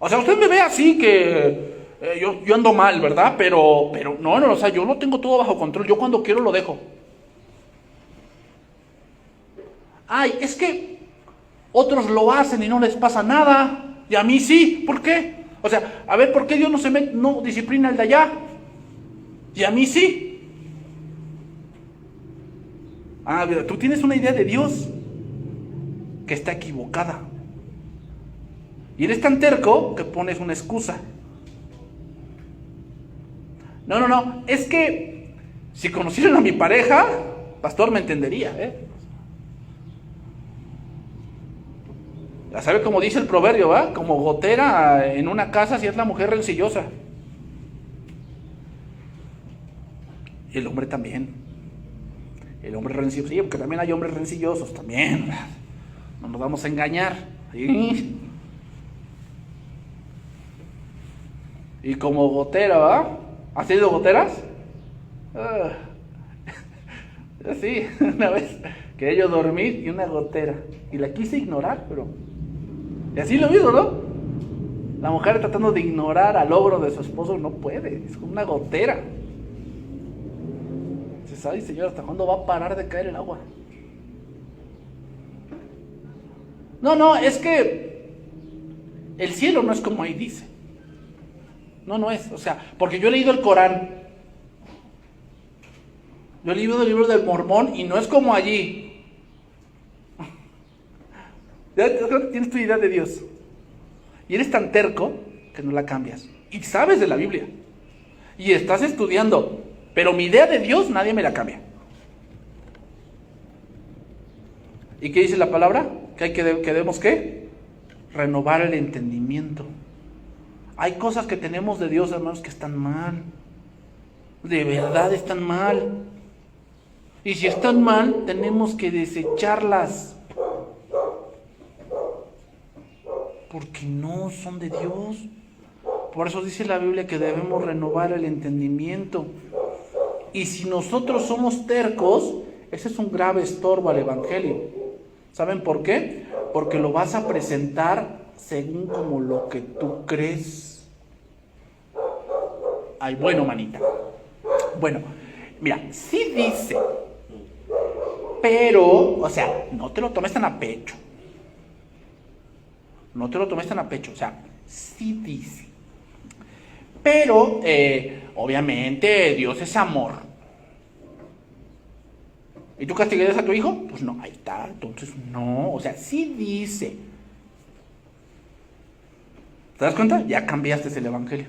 O sea, usted me ve así que yo ando mal, ¿verdad? Pero no, o sea, yo lo tengo todo bajo control. Yo cuando quiero lo dejo. Ay, es que otros lo hacen y no les pasa nada. Y a mí sí. ¿Por qué? O sea, a ver, ¿por qué Dios no disciplina al de allá? Y a mí sí. Mira, tú tienes una idea de Dios que está equivocada. Y eres tan terco que pones una excusa. No, es que si conocieran a mi pareja, pastor, me entendería, Ya sabe como dice el proverbio, ¿va? Como gotera en una casa si es la mujer rencillosa. Y el hombre también. El hombre rencilloso, sí, porque también hay hombres rencillosos, también. No nos vamos a engañar. ¿Sí? Y como gotera, ¿va? ¿Has tenido goteras? Sí, una vez quería yo dormir y una gotera. Y la quise ignorar, pero... Y así lo mismo, ¿no? La mujer tratando de ignorar al logro de su esposo no puede, es como una gotera. Se sabe, Señor, ¿hasta cuándo va a parar de caer el agua? No, es que el cielo no es como ahí dice. No es, o sea, porque yo he leído el Corán. Yo he leído el libro del Mormón y no es como allí. Ya tienes tu idea de Dios. Y eres tan terco que no la cambias. Y sabes de la Biblia. Y estás estudiando. Pero mi idea de Dios nadie me la cambia. ¿Y qué dice la palabra? Que debemos ¿qué? Renovar el entendimiento. Hay cosas que tenemos de Dios, hermanos, que están mal. De verdad están mal. Y si están mal, tenemos que desecharlas. Porque no son de Dios. Por eso dice la Biblia que debemos renovar el entendimiento. Y si nosotros somos tercos, ese es un grave estorbo al Evangelio. ¿Saben por qué? Porque lo vas a presentar según como lo que tú crees. Ay, bueno, manita. Bueno, mira, sí dice, pero, o sea, no te lo tomes tan a pecho. No te lo tomes tan a pecho, o sea, sí dice. Pero, obviamente, Dios es amor. ¿Y tú castigarías a tu hijo? Pues no, ahí está, entonces no, o sea, sí dice. ¿Te das cuenta? Ya cambiaste el Evangelio.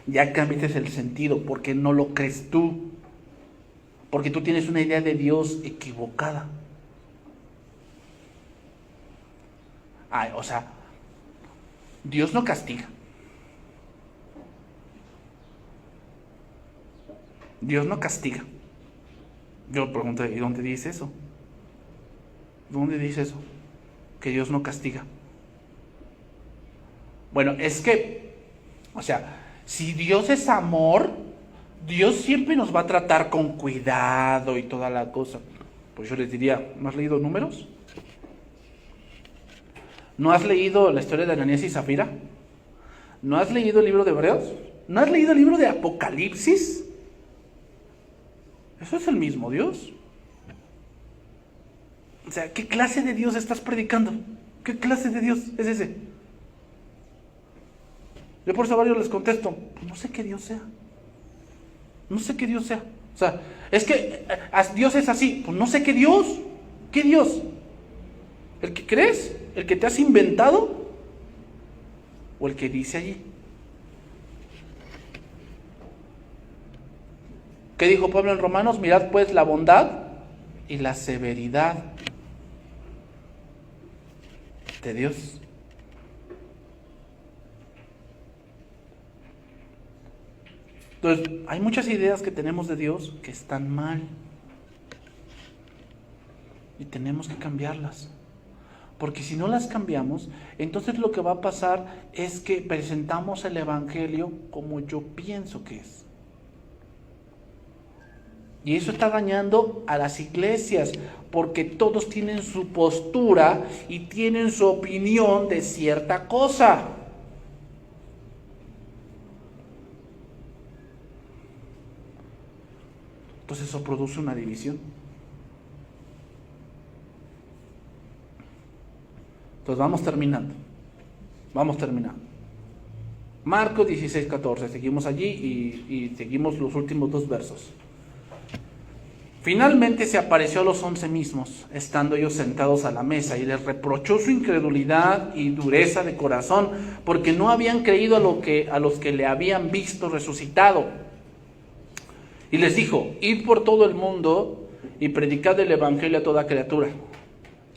Ya cambiaste el sentido, porque no lo crees tú. Porque tú tienes una idea de Dios equivocada. Ay, o sea, Dios no castiga. Dios no castiga. Yo pregunto, ¿y dónde dice eso? ¿Dónde dice eso? Que Dios no castiga. Bueno, es que, o sea, si Dios es amor, Dios siempre nos va a tratar con cuidado y toda la cosa. Pues yo les diría, ¿no has leído Números? ¿No has leído la historia de Ananías y Zafira? ¿No has leído el libro de Hebreos? ¿No has leído el libro de Apocalipsis? Eso es el mismo Dios. O sea, ¿qué clase de Dios estás predicando? ¿Qué clase de Dios es ese? Yo por eso a varios les contesto, no sé qué Dios sea. No sé qué Dios sea. O sea, es que Dios es así. Pues no sé qué Dios. ¿Qué Dios? ¿El que crees? ¿El que te has inventado? ¿O el que dice allí? ¿Qué dijo Pablo en Romanos? Mirad pues la bondad y la severidad de Dios. Entonces, hay muchas ideas que tenemos de Dios que están mal. Y tenemos que cambiarlas. Porque si no las cambiamos, entonces lo que va a pasar es que presentamos el Evangelio como yo pienso que es. Y eso está dañando a las iglesias, porque todos tienen su postura y tienen su opinión de cierta cosa. Entonces eso produce una división. Entonces vamos terminando. Marcos 16:14. Seguimos allí y seguimos los últimos 2 versos. Finalmente se apareció a los 11 mismos, estando ellos sentados a la mesa, y les reprochó su incredulidad y dureza de corazón, porque no habían creído a los que le habían visto resucitado. Y les dijo, id por todo el mundo y predicad el Evangelio a toda criatura.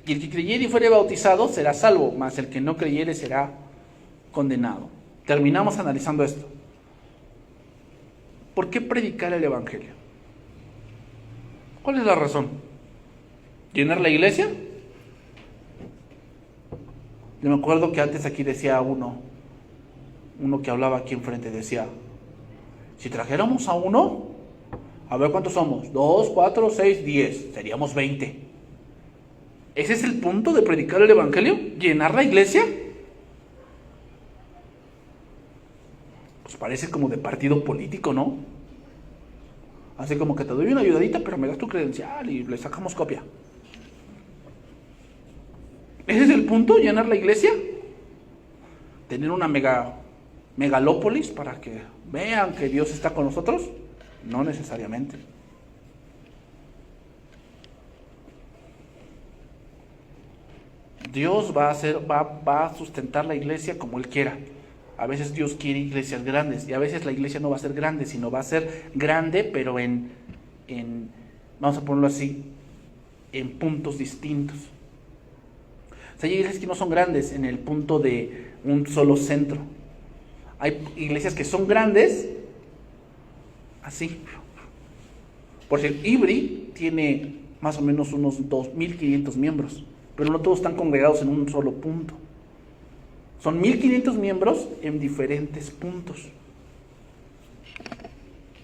Y el que creyere y fuere bautizado será salvo, mas el que no creyere será condenado. Terminamos analizando esto. ¿Por qué predicar el Evangelio? ¿Cuál es la razón? ¿Llenar la iglesia? Yo me acuerdo que antes aquí decía uno que hablaba aquí enfrente, decía, si trajéramos a uno, a ver cuántos somos, 2, 4, 6, 10, seríamos 20. ¿Ese es el punto de predicar el Evangelio? ¿Llenar la iglesia? Pues parece como de partido político, ¿no? Así como que te doy una ayudadita, pero me das tu credencial y le sacamos copia. ¿Ese es el punto? ¿Llenar la iglesia? ¿Tener una megalópolis para que vean que Dios está con nosotros? No necesariamente. Dios va a sustentar la iglesia como Él quiera. A veces Dios quiere iglesias grandes y a veces la iglesia no va a ser grande, sino va a ser grande, pero vamos a ponerlo así, en puntos distintos. O sea, hay iglesias que no son grandes en el punto de un solo centro. Hay iglesias que son grandes, así. Por ejemplo, Ibri tiene más o menos unos 2.500 miembros, pero no todos están congregados en un solo punto. Son 1.500 miembros en diferentes puntos.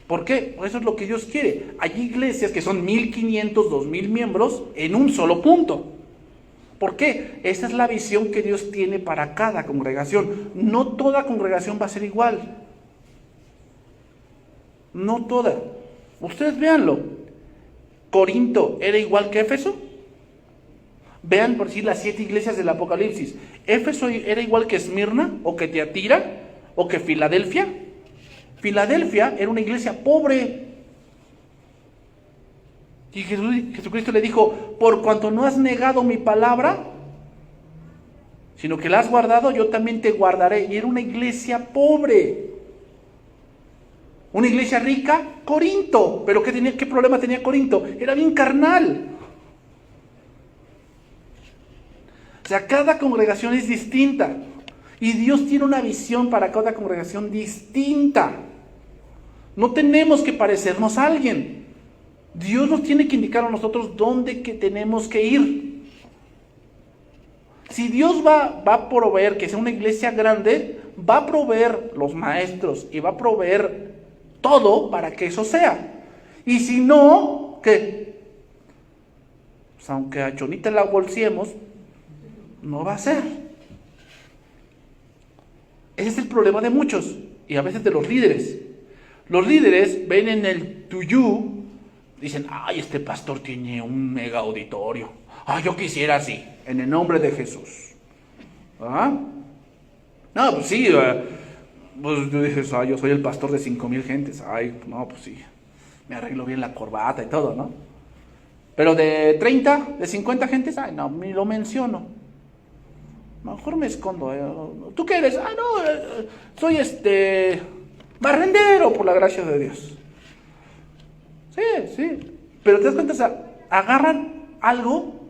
¿Por qué? Pues eso es lo que Dios quiere. Hay iglesias que son 1.500, 2.000 miembros en un solo punto. ¿Por qué? Esa es la visión que Dios tiene para cada congregación. No toda congregación va a ser igual. No toda. Ustedes véanlo. ¿Corinto era igual que Éfeso? Vean por sí las 7 iglesias del Apocalipsis. ¿Éfeso era igual que Esmirna o que Tiatira o que Filadelfia? Filadelfia era una iglesia pobre. Y Jesucristo le dijo, por cuanto no has negado mi palabra, sino que la has guardado, yo también te guardaré. Y era una iglesia pobre. Una iglesia rica, Corinto. ¿Pero qué problema tenía Corinto? Era bien carnal. O sea, cada congregación es distinta. Y Dios tiene una visión para cada congregación distinta. No tenemos que parecernos a alguien. Dios nos tiene que indicar a nosotros dónde que tenemos que ir. Si Dios va a proveer que sea una iglesia grande, va a proveer los maestros y va a proveer todo para que eso sea. Y si no, ¿qué? Pues aunque a Chonita la bolsiemos, no va a ser. Ese es el problema de muchos y a veces de los líderes. Los líderes ven en el tuyo, dicen, ay, este pastor tiene un mega auditorio. Ay, yo quisiera así, en el nombre de Jesús. ¿Ah? No, pues sí, pues yo dije, yo soy el pastor de 5,000 gentes. Ay, no, pues sí, me arreglo bien la corbata y todo, ¿no? Pero de 30, de 50 gentes, ay, no, ni lo menciono. Mejor me escondo. ¿Tú qué eres? Ah, no, soy barrendero por la gracia de Dios. Sí. Pero te das cuenta, o sea, agarran algo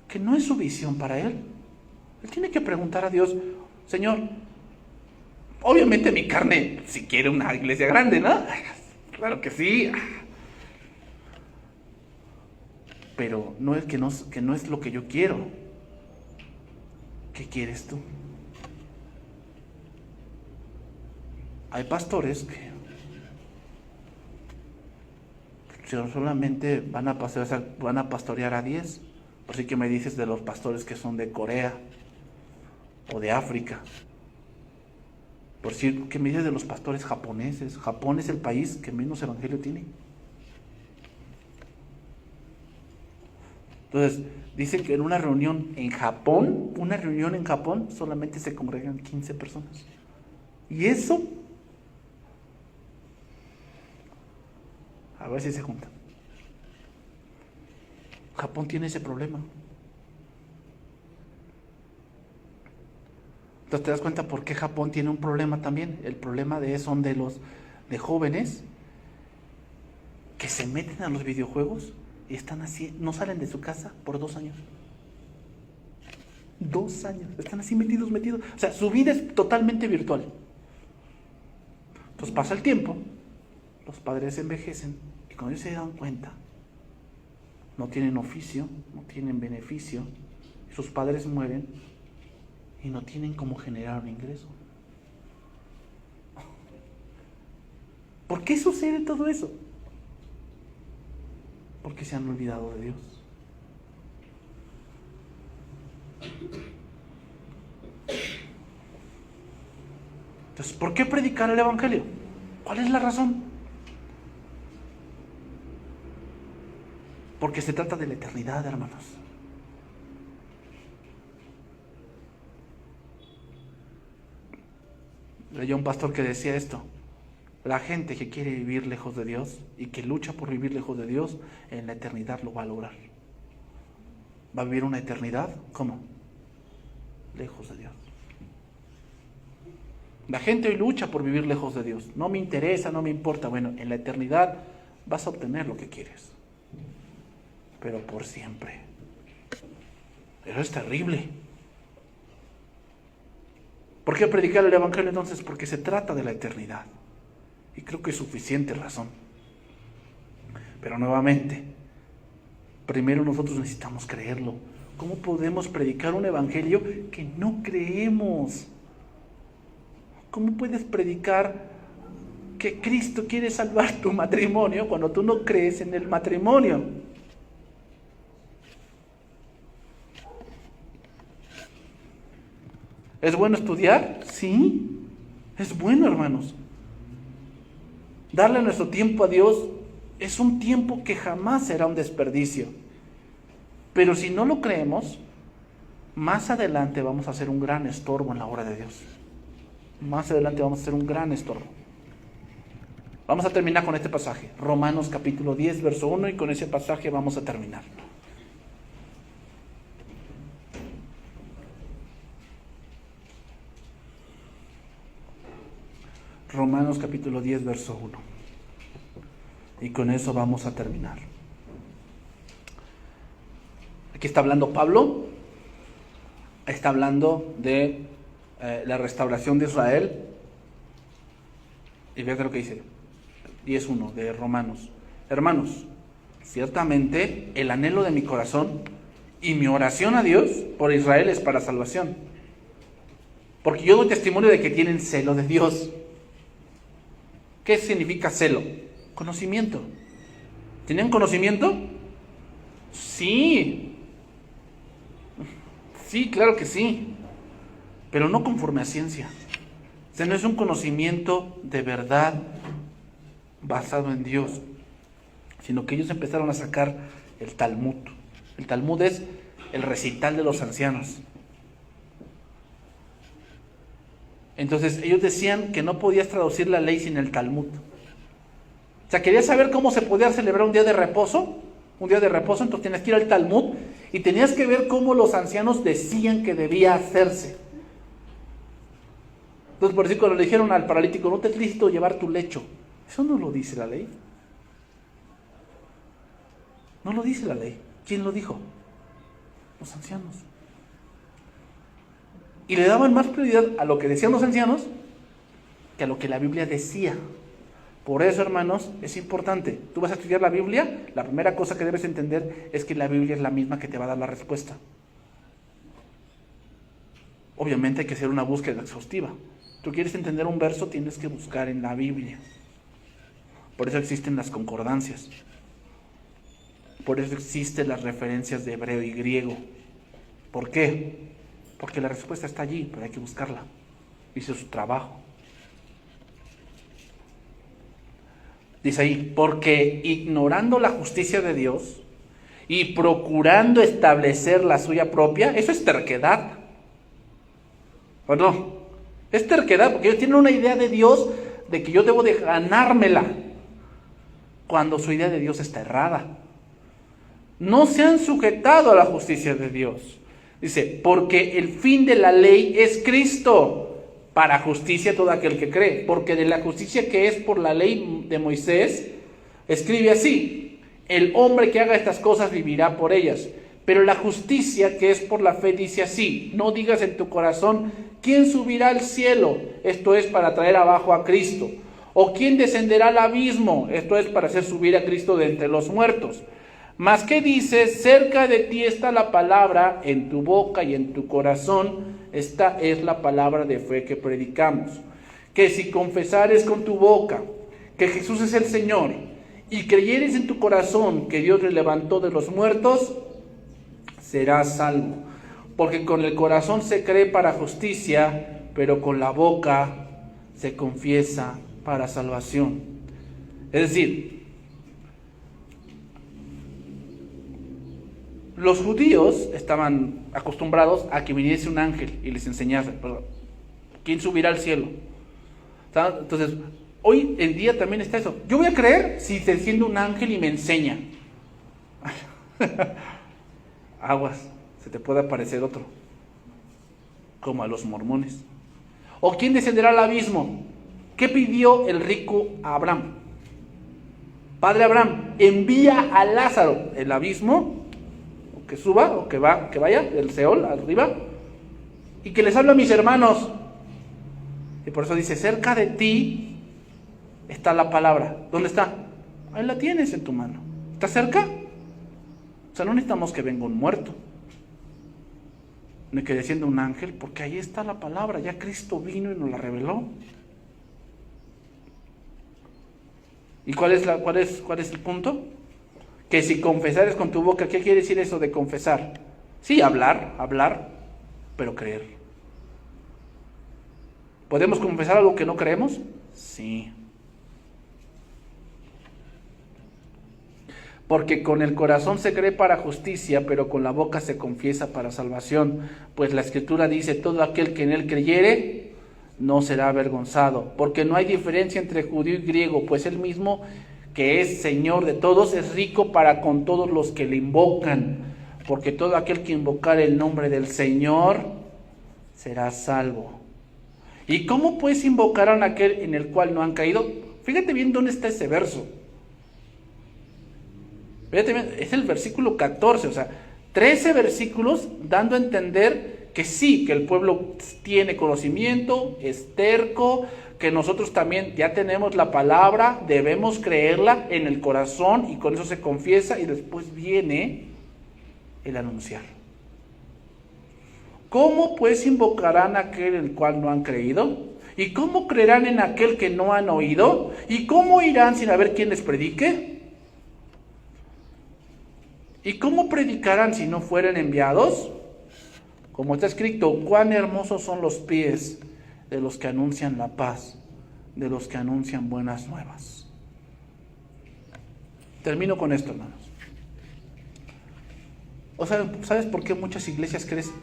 que no es su visión para él. Él tiene que preguntar a Dios, Señor, obviamente mi carne si quiere una iglesia grande, ¿no? Claro que sí. Pero no es que no es lo que yo quiero. ¿Qué quieres tú? Hay pastores que solamente van a pastorear a 10. Por si que me dices de los pastores que son de Corea o de África. Por si que me dices de los pastores japoneses. Japón es el país que menos evangelio tiene. Entonces, dicen que en una reunión en Japón, solamente se congregan 15 personas. Y eso, a ver si se juntan. Japón tiene ese problema. Entonces te das cuenta por qué Japón tiene un problema también. El problema son de jóvenes que se meten a los videojuegos y están así, no salen de su casa por 2 años. 2 años. Están así metidos. O sea, su vida es totalmente virtual. Entonces pasa el tiempo, los padres envejecen y cuando ellos se dan cuenta, no tienen oficio, no tienen beneficio, y sus padres mueren y no tienen cómo generar un ingreso. ¿Por qué sucede todo eso? Porque se han olvidado de Dios. Entonces, ¿por qué predicar el Evangelio? ¿Cuál es la razón? Porque se trata de la eternidad, hermanos. Leí a un pastor que decía esto: la gente que quiere vivir lejos de Dios y que lucha por vivir lejos de Dios, en la eternidad lo va a lograr. ¿Va a vivir una eternidad? ¿Cómo? Lejos de Dios. La gente hoy lucha por vivir lejos de Dios. No me interesa, no me importa. Bueno, en la eternidad vas a obtener lo que quieres, pero por siempre. Pero es terrible. ¿Por qué predicar el Evangelio entonces? Porque se trata de la eternidad. Y creo que es suficiente razón. Pero nuevamente, primero nosotros necesitamos creerlo. ¿Cómo podemos predicar un Evangelio que no creemos? ¿Cómo puedes predicar que Cristo quiere salvar tu matrimonio cuando tú no crees en el matrimonio? ¿Es bueno estudiar? Sí, es bueno, hermanos. Darle nuestro tiempo a Dios es un tiempo que jamás será un desperdicio. Pero si no lo creemos, más adelante vamos a ser un gran estorbo en la obra de Dios. Más adelante vamos a ser un gran estorbo. Vamos a terminar con este pasaje, Romanos capítulo 10, verso 1, y con ese pasaje vamos a terminar. Romanos capítulo 10, verso 1. Y con eso vamos a terminar. Aquí está hablando Pablo, está hablando de la restauración de Israel. Y fíjate lo que dice, 10.1 de Romanos. Hermanos, ciertamente el anhelo de mi corazón y mi oración a Dios por Israel es para salvación. Porque yo doy testimonio de que tienen celo de Dios. ¿Qué significa celo? Conocimiento. ¿Tenían conocimiento? Sí. Sí, claro que sí. Pero no conforme a ciencia. O sea, no es un conocimiento de verdad basado en Dios, sino que ellos empezaron a sacar el Talmud. El Talmud es el recital de los ancianos. Entonces ellos decían que no podías traducir la ley sin el Talmud. O sea, querías saber cómo se podía celebrar un día de reposo. Entonces tenías que ir al Talmud y tenías que ver cómo los ancianos decían que debía hacerse. Entonces, por decir, cuando le dijeron al paralítico, no te es lícito llevar tu lecho, eso no lo dice la ley. No lo dice la ley. ¿Quién lo dijo? Los ancianos. Y le daban más prioridad a lo que decían los ancianos que a lo que la Biblia decía. Por eso, hermanos, es importante. Tú vas a estudiar la Biblia, la primera cosa que debes entender es que la Biblia es la misma que te va a dar la respuesta. Obviamente hay que hacer una búsqueda exhaustiva. Tú quieres entender un verso, tienes que buscar en la Biblia. Por eso existen las concordancias. Por eso existen las referencias de hebreo y griego. ¿Por qué? Porque la respuesta está allí, pero hay que buscarla. Hizo su trabajo. Dice ahí, porque ignorando la justicia de Dios y procurando establecer la suya propia, eso es terquedad. ¿O no? Es terquedad, porque ellos tienen una idea de Dios de que yo debo de ganármela, cuando su idea de Dios está errada. No se han sujetado a la justicia de Dios. Dice, porque el fin de la ley es Cristo, para justicia todo aquel que cree. Porque de la justicia que es por la ley de Moisés, escribe así, el hombre que haga estas cosas vivirá por ellas. Pero la justicia que es por la fe dice así: no digas en tu corazón, ¿quién subirá al cielo? Esto es para traer abajo a Cristo. ¿O quién descenderá al abismo? Esto es para hacer subir a Cristo de entre los muertos. Mas ¿qué dices? Cerca de ti está la palabra, en tu boca y en tu corazón. Esta es la palabra de fe que predicamos. Que si confesares con tu boca que Jesús es el Señor y creyeres en tu corazón que Dios le levantó de los muertos, serás salvo. Porque con el corazón se cree para justicia, pero con la boca se confiesa para salvación. Es decir, los judíos estaban acostumbrados a que viniese un ángel y les enseñase, ¿quién subirá al cielo? Entonces, hoy en día también está eso. Yo voy a creer si se desciende un ángel y me enseña. Aguas, se te puede aparecer otro, como a los mormones. ¿O quién descenderá al abismo? ¿Qué pidió el rico a Abraham? Padre Abraham, envía a Lázaro el abismo, o que suba, o que vaya del Seol arriba, y que les hable a mis hermanos. Y por eso dice, cerca de ti está la palabra. ¿Dónde está? Ahí la tienes en tu mano. ¿Está cerca? O sea, no necesitamos que venga un muerto, ni que descienda un ángel, porque ahí está la palabra. Ya Cristo vino y nos la reveló. ¿Y cuál es el punto? Que si confesares con tu boca, ¿qué quiere decir eso de confesar? Sí, hablar, pero creer. ¿Podemos confesar algo que no creemos? Sí. Porque con el corazón se cree para justicia, pero con la boca se confiesa para salvación. Pues la Escritura dice, todo aquel que en él creyere, no será avergonzado. Porque no hay diferencia entre judío y griego, pues él mismo, que es Señor de todos, es rico para con todos los que le invocan. Porque todo aquel que invocare el nombre del Señor, será salvo. ¿Y cómo pues invocarán a aquel en el cual no han caído? Fíjate bien dónde está ese verso. Fíjate bien, es el versículo 14, o sea, 13 versículos dando a entender que sí, que el pueblo tiene conocimiento, es terco, que nosotros también ya tenemos la palabra, debemos creerla en el corazón y con eso se confiesa y después viene el anunciar. ¿Cómo pues invocarán a aquel en el cual no han creído? ¿Y cómo creerán en aquel que no han oído? ¿Y cómo irán sin haber quien les predique? ¿Y cómo predicarán si no fueren enviados? Como está escrito, cuán hermosos son los pies de los que anuncian la paz, de los que anuncian buenas nuevas. Termino con esto, hermanos. O sea, ¿sabes por qué muchas iglesias crecen?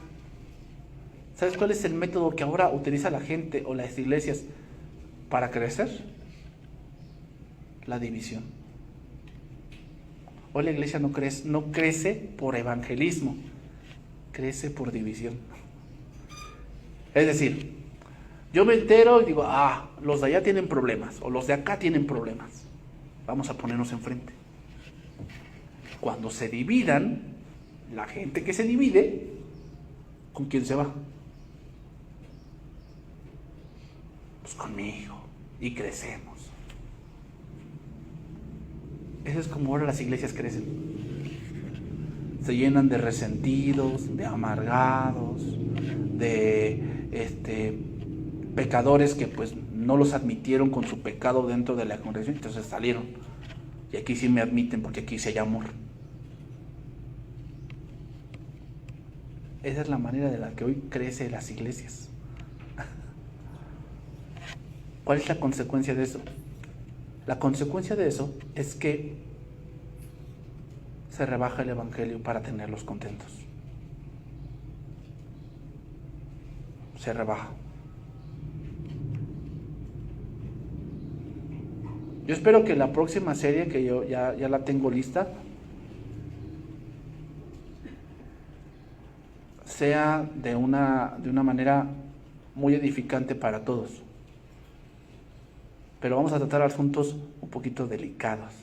¿Sabes cuál es el método que ahora utiliza la gente o las iglesias para crecer? La división. Hoy la iglesia no crece por evangelismo, crece por división. Es decir, yo me entero y digo, los de allá tienen problemas, o los de acá tienen problemas. Vamos a ponernos enfrente. Cuando se dividan, la gente que se divide, ¿con quién se va? Pues conmigo, y crecemos. Eso es como ahora las iglesias crecen. Se llenan de resentidos, de amargados, de pecadores que pues no los admitieron con su pecado dentro de la congregación, entonces salieron. Y aquí sí me admiten porque aquí sí hay amor. Esa es la manera de la que hoy crecen las iglesias. ¿Cuál es la consecuencia de eso? La consecuencia de eso es que se rebaja el evangelio para tenerlos contentos. Se rebaja. Yo espero que la próxima serie, que yo ya la tengo lista, sea de una manera muy edificante para todos. Pero vamos a tratar asuntos un poquito delicados.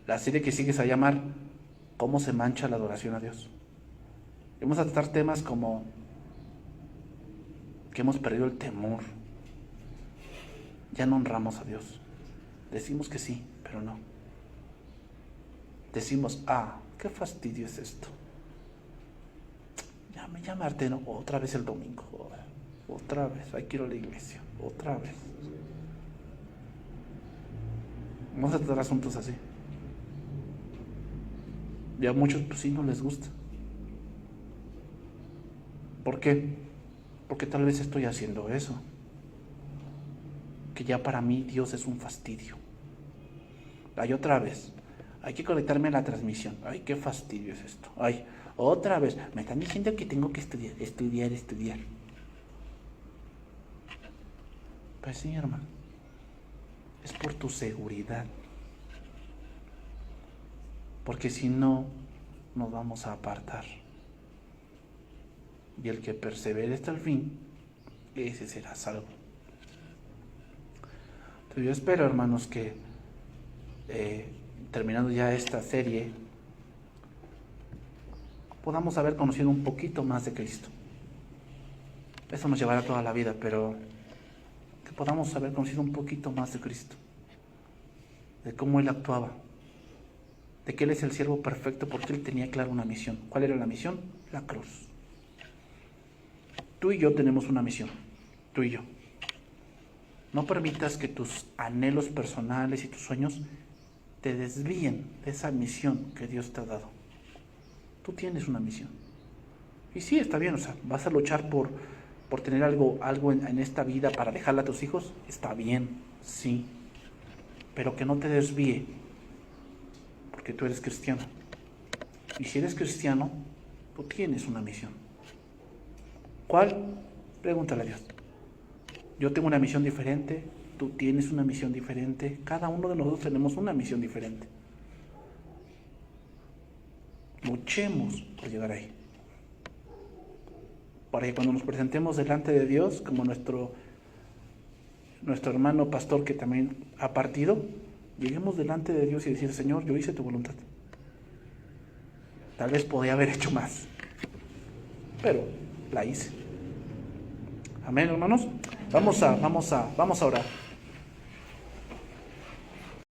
La serie que sigue se va a llamar ¿Cómo se mancha la adoración a Dios? Vamos a tratar temas como que hemos perdido el temor. Ya no honramos a Dios. Decimos que sí, pero no. Decimos, qué fastidio es esto. Ya me llamarte, ¿no? Otra vez el domingo. Otra vez, hay que ir a la iglesia. Otra vez. Vamos a tratar asuntos así. Y a muchos pues sí no les gusta. ¿Por qué? Porque tal vez estoy haciendo eso. Que ya para mí Dios es un fastidio. Ay, otra vez. Hay que conectarme a la transmisión. Ay, qué fastidio es esto. Ay, otra vez. Me están diciendo que tengo que estudiar. Pues sí, hermano. Es por tu seguridad. Porque si no, nos vamos a apartar. Y el que persevere hasta el fin, ese será salvo. Entonces yo espero, hermanos, que terminando ya esta serie, podamos haber conocido un poquito más de Cristo. Eso nos llevará toda la vida, pero que podamos haber conocido un poquito más de Cristo, de cómo Él actuaba, de que Él es el siervo perfecto porque Él tenía clara una misión. ¿Cuál era la misión? La cruz. Tú y yo tenemos una misión, tú y yo. No permitas que tus anhelos personales y tus sueños te desvíen de esa misión que Dios te ha dado. Tú tienes una misión. Y sí, está bien, vas a luchar por tener algo en esta vida para dejarle a tus hijos. Está bien, sí. Pero que no te desvíe, porque tú eres cristiano. Y si eres cristiano, tú tienes una misión. ¿Cuál? Pregúntale a Dios. Yo tengo una misión diferente, tú tienes una misión diferente, cada uno de nosotros tenemos una misión diferente. Luchemos por llegar ahí. Para que cuando nos presentemos delante de Dios, como nuestro hermano pastor que también ha partido, lleguemos delante de Dios y decir, Señor, yo hice tu voluntad. Tal vez podía haber hecho más, pero la hice. Amén, hermanos. Vamos a orar.